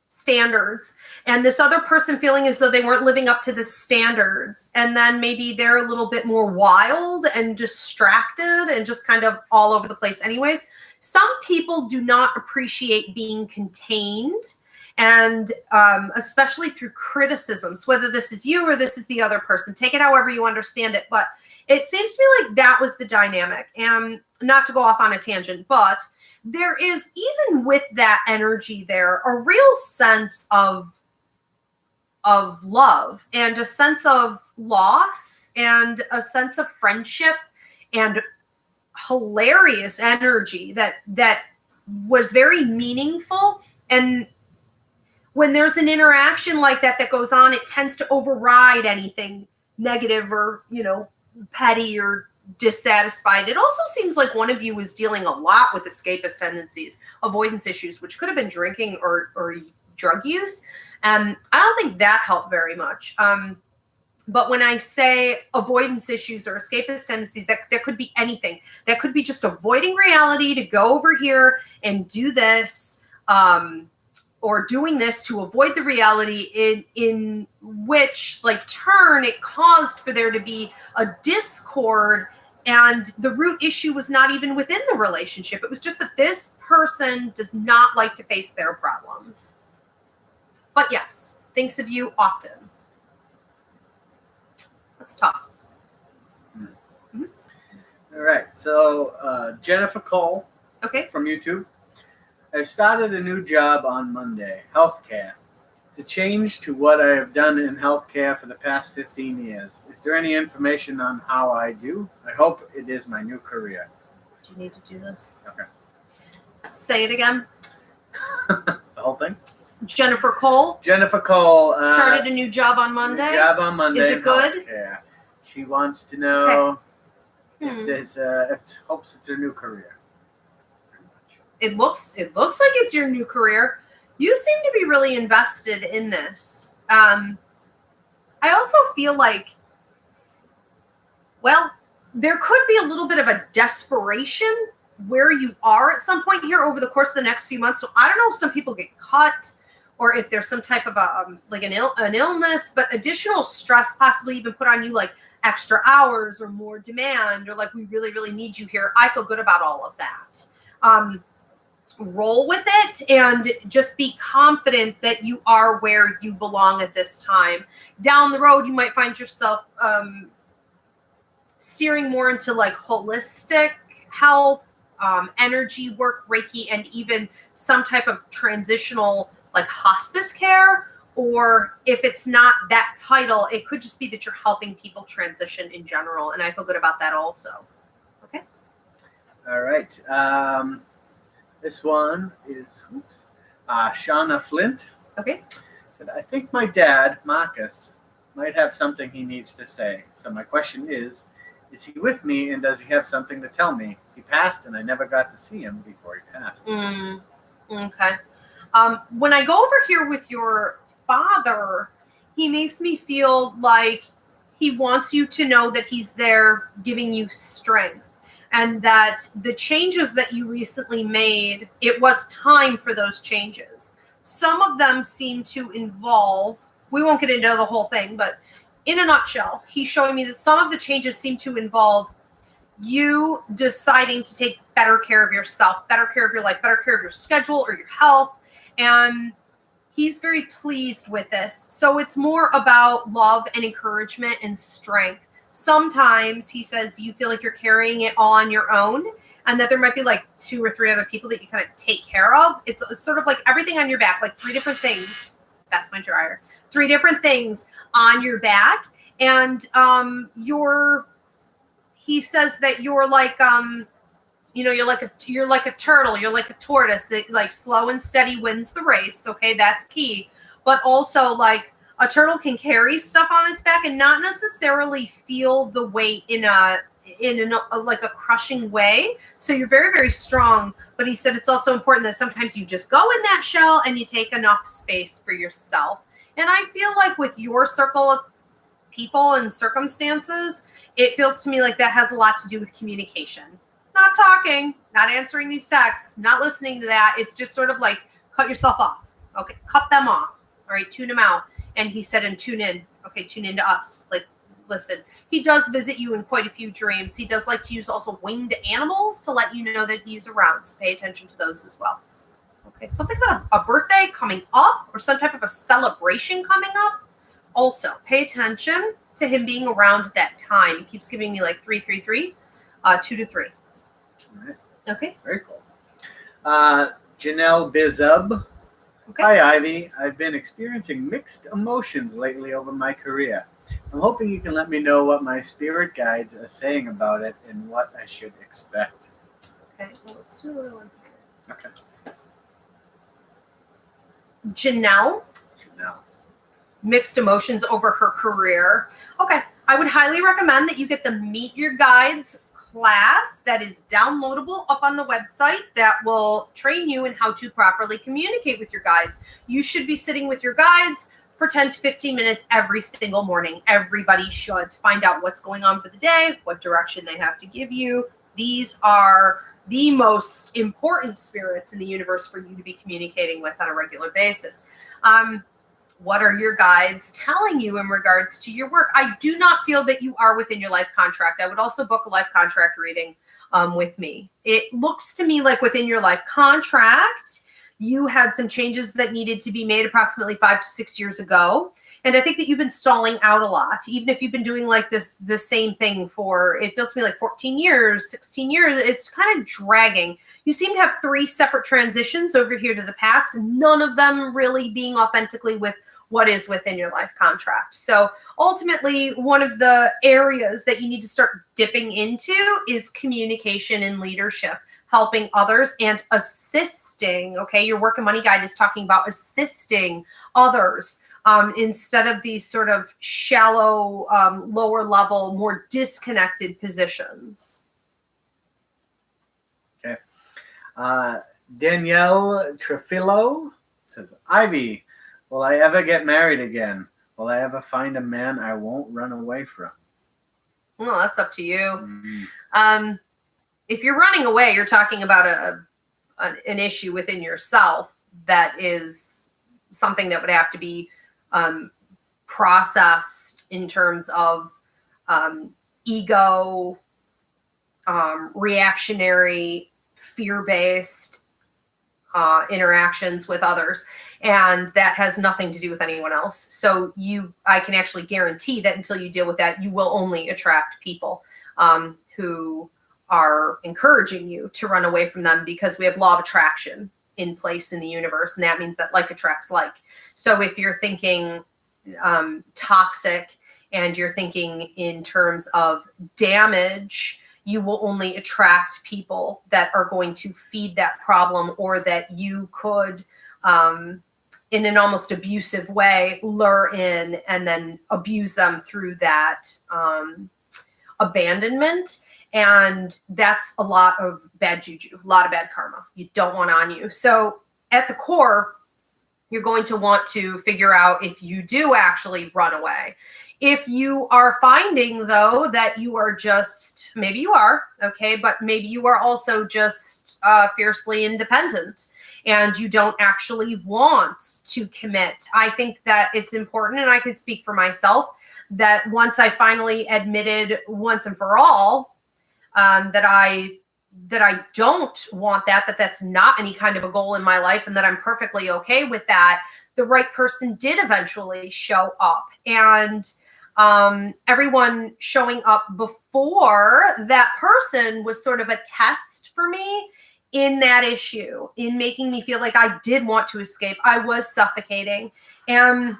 standards, and this other person feeling as though they weren't living up to the standards. And then maybe they're a little bit more wild and distracted and just kind of all over the place anyways. Some people do not appreciate being contained, and especially through criticisms, whether this is you or this is the other person. Take it however you understand it. But it seems to me like that was the dynamic. And not to go off on a tangent, but there is, even with that energy there, a real sense of love and a sense of loss and a sense of friendship and hilarious energy that was very meaningful. And when there's an interaction like that goes on, it tends to override anything negative or, petty or dissatisfied. It also seems like one of you was dealing a lot with escapist tendencies, avoidance issues, which could have been drinking or drug use. And I don't think that helped very much. But when I say avoidance issues or escapist tendencies, that could be anything. That could be just avoiding reality to go over here and do this. or doing this to avoid the reality in which, like, turn it caused for there to be a discord, and the root issue was not even within the relationship. It was just that this person does not like to face their problems. But yes, thinks of you often. That's tough. Mm-hmm. All right. So Jennifer Cole, okay, from YouTube. I started a new job on Monday, healthcare. It's a change to what I have done in healthcare for the past 15 years. Is there any information on how I do? I hope it is my new career. Do you need to do this? Okay. Say it again. The whole thing? Jennifer Cole. Jennifer Cole. Started a new job on Monday. New job on Monday. Is it good? Healthcare. She wants to know if there's if hopes it's her new career. It looks like it's your new career. You seem to be really invested in this. I also feel like, well, there could be a little bit of a desperation where you are at some point here over the course of the next few months. So I don't know if some people get cut or if there's some type of like an illness, but additional stress possibly even put on you, like extra hours or more demand, or like, we really, really need you here. I feel good about all of that. Roll with it and just be confident that you are where you belong at this time. Down the road, you might find yourself steering more into like holistic health, energy work, Reiki, and even some type of transitional like hospice care. Or if it's not that title, it could just be that you're helping people transition in general. And I feel good about that also. Okay. All right. This one is Shauna Flint. Okay. Said, I think my dad, Marcus, might have something he needs to say. So my question is he with me, and does he have something to tell me? He passed, and I never got to see him before he passed. Okay. When I go over here with your father, he makes me feel like he wants you to know that he's there giving you strength. And that the changes that you recently made, it was time for those changes. Some of them seem to involve, we won't get into the whole thing, but in a nutshell, he's showing me that some of the changes seem to involve you deciding to take better care of yourself, better care of your life, better care of your schedule or your health. And he's very pleased with this. So it's more about love and encouragement and strength. Sometimes he says you feel like you're carrying it all on your own, and that there might be like 2 or 3 other people that you kind of take care of. It's sort of like everything on your back, like 3 different things. That's my dryer. 3 different things on your back. And he says that you're like, you're like a turtle, you're like a tortoise that like slow and steady wins the race. Okay. That's key. But also like, a turtle can carry stuff on its back and not necessarily feel the weight in a like a crushing way. So you're very, very strong. But he said it's also important that sometimes you just go in that shell and you take enough space for yourself. And I feel like with your circle of people and circumstances, it feels to me like that has a lot to do with communication. Not talking, not answering these texts, not listening to that. It's just sort of like cut yourself off. Okay, cut them off. All right, tune them out. And he said, and tune in. Okay, tune in to us. Like, listen. He does visit you in quite a few dreams. He does like to use also winged animals to let you know that he's around. So pay attention to those as well. Okay, something about a birthday coming up or some type of a celebration coming up. Also, pay attention to him being around at that time. He keeps giving me like 3, 3, 3, 2 to 3. All right. Okay. Very cool. Janelle Bizub. Okay. Hi, Ivy. I've been experiencing mixed emotions lately over my career. I'm hoping you can let me know what my spirit guides are saying about it and what I should expect. Okay, well, let's do a little one here. Okay. Janelle. Mixed emotions over her career. Okay, I would highly recommend that you get the Meet Your Guides class that is downloadable up on the website that will train you in how to properly communicate with your guides. You should be sitting with your guides for 10 to 15 minutes every single morning. Everybody should, to find out what's going on for the day, what direction they have to give you. These are the most important spirits in the universe for you to be communicating with on a regular basis. What are your guides telling you in regards to your work? I do not feel that you are within your life contract. I would also book a life contract reading with me. It looks to me like within your life contract, you had some changes that needed to be made approximately 5 to 6 years ago. And I think that you've been stalling out a lot, even if you've been doing like the same thing for, it feels to me like 14 years, 16 years, it's kind of dragging. You seem to have 3 separate transitions over here to the past, none of them really being authentically with what is within your life contract. So ultimately, one of the areas that you need to start dipping into is communication and leadership, helping others and assisting. Okay, your work and money guide is talking about assisting others instead of these sort of shallow, lower level, more disconnected positions. Okay. Danielle Trefillo says, Ivy, will I ever get married again? Will I ever find a man I won't run away from? Well, that's up to you. If you're running away, you're talking about an issue within yourself that is something that would have to be processed in terms of ego, reactionary, fear-based interactions with others. And that has nothing to do with anyone else. So I can actually guarantee that until you deal with that, you will only attract people who are encouraging you to run away from them, because we have law of attraction in place in the universe. And that means that like attracts like. So if you're thinking toxic and you're thinking in terms of damage, you will only attract people that are going to feed that problem, or that you could, in an almost abusive way, lure in and then abuse them through that abandonment. And that's a lot of bad juju, a lot of bad karma you don't want on you. So at the core, you're going to want to figure out if you do actually run away. If you are finding, though, that you are just, maybe you are, okay, but maybe you are also just fiercely independent and you don't actually want to commit. I think that it's important, and I can speak for myself, that once I finally admitted once and for all that I don't want that's not any kind of a goal in my life, and that I'm perfectly okay with that, the right person did eventually show up. And everyone showing up before that person was sort of a test for me in that issue, in making me feel like I did want to escape. I was suffocating. And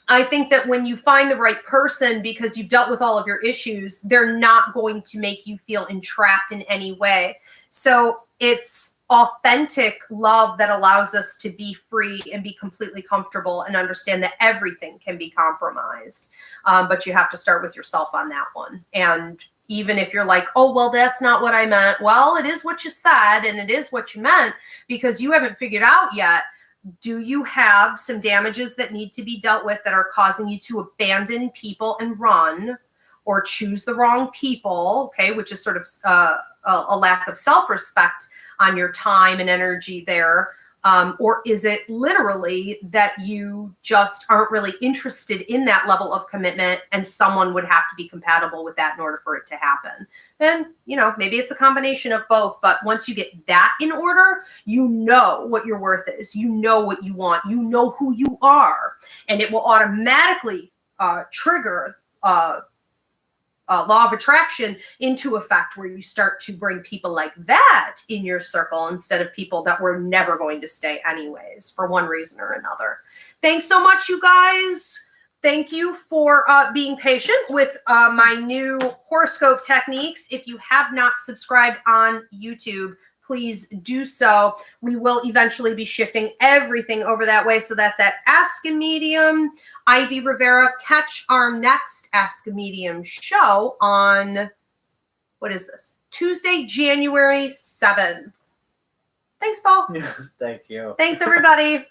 I think that when you find the right person, because you've dealt with all of your issues, they're not going to make you feel entrapped in any way. So it's authentic love that allows us to be free and be completely comfortable and understand that everything can be compromised. But you have to start with yourself on that one. And even if you're like, oh, well, that's not what I meant. Well, it is what you said, and it is what you meant, because you haven't figured out yet. Do you have some damages that need to be dealt with that are causing you to abandon people and run, or choose the wrong people, okay, which is sort of a lack of self-respect on your time and energy there? Or is it literally that you just aren't really interested in that level of commitment, and someone would have to be compatible with that in order for it to happen? And, maybe it's a combination of both, but once you get that in order, you know what your worth is, you know what you want, you know who you are, and it will automatically trigger law of attraction into effect, where you start to bring people like that in your circle instead of people that were never going to stay anyways for one reason or another. Thanks so much, you guys. Thank you for being patient with my new horoscope techniques. If you have not subscribed on YouTube, please do so. We will eventually be shifting everything over that way. So that's at Ask a Medium. Ivy Rivera. Catch our next Ask a Medium show on, what is this? Tuesday, January 7th. Thanks, Paul. Yeah, thank you. Thanks, everybody.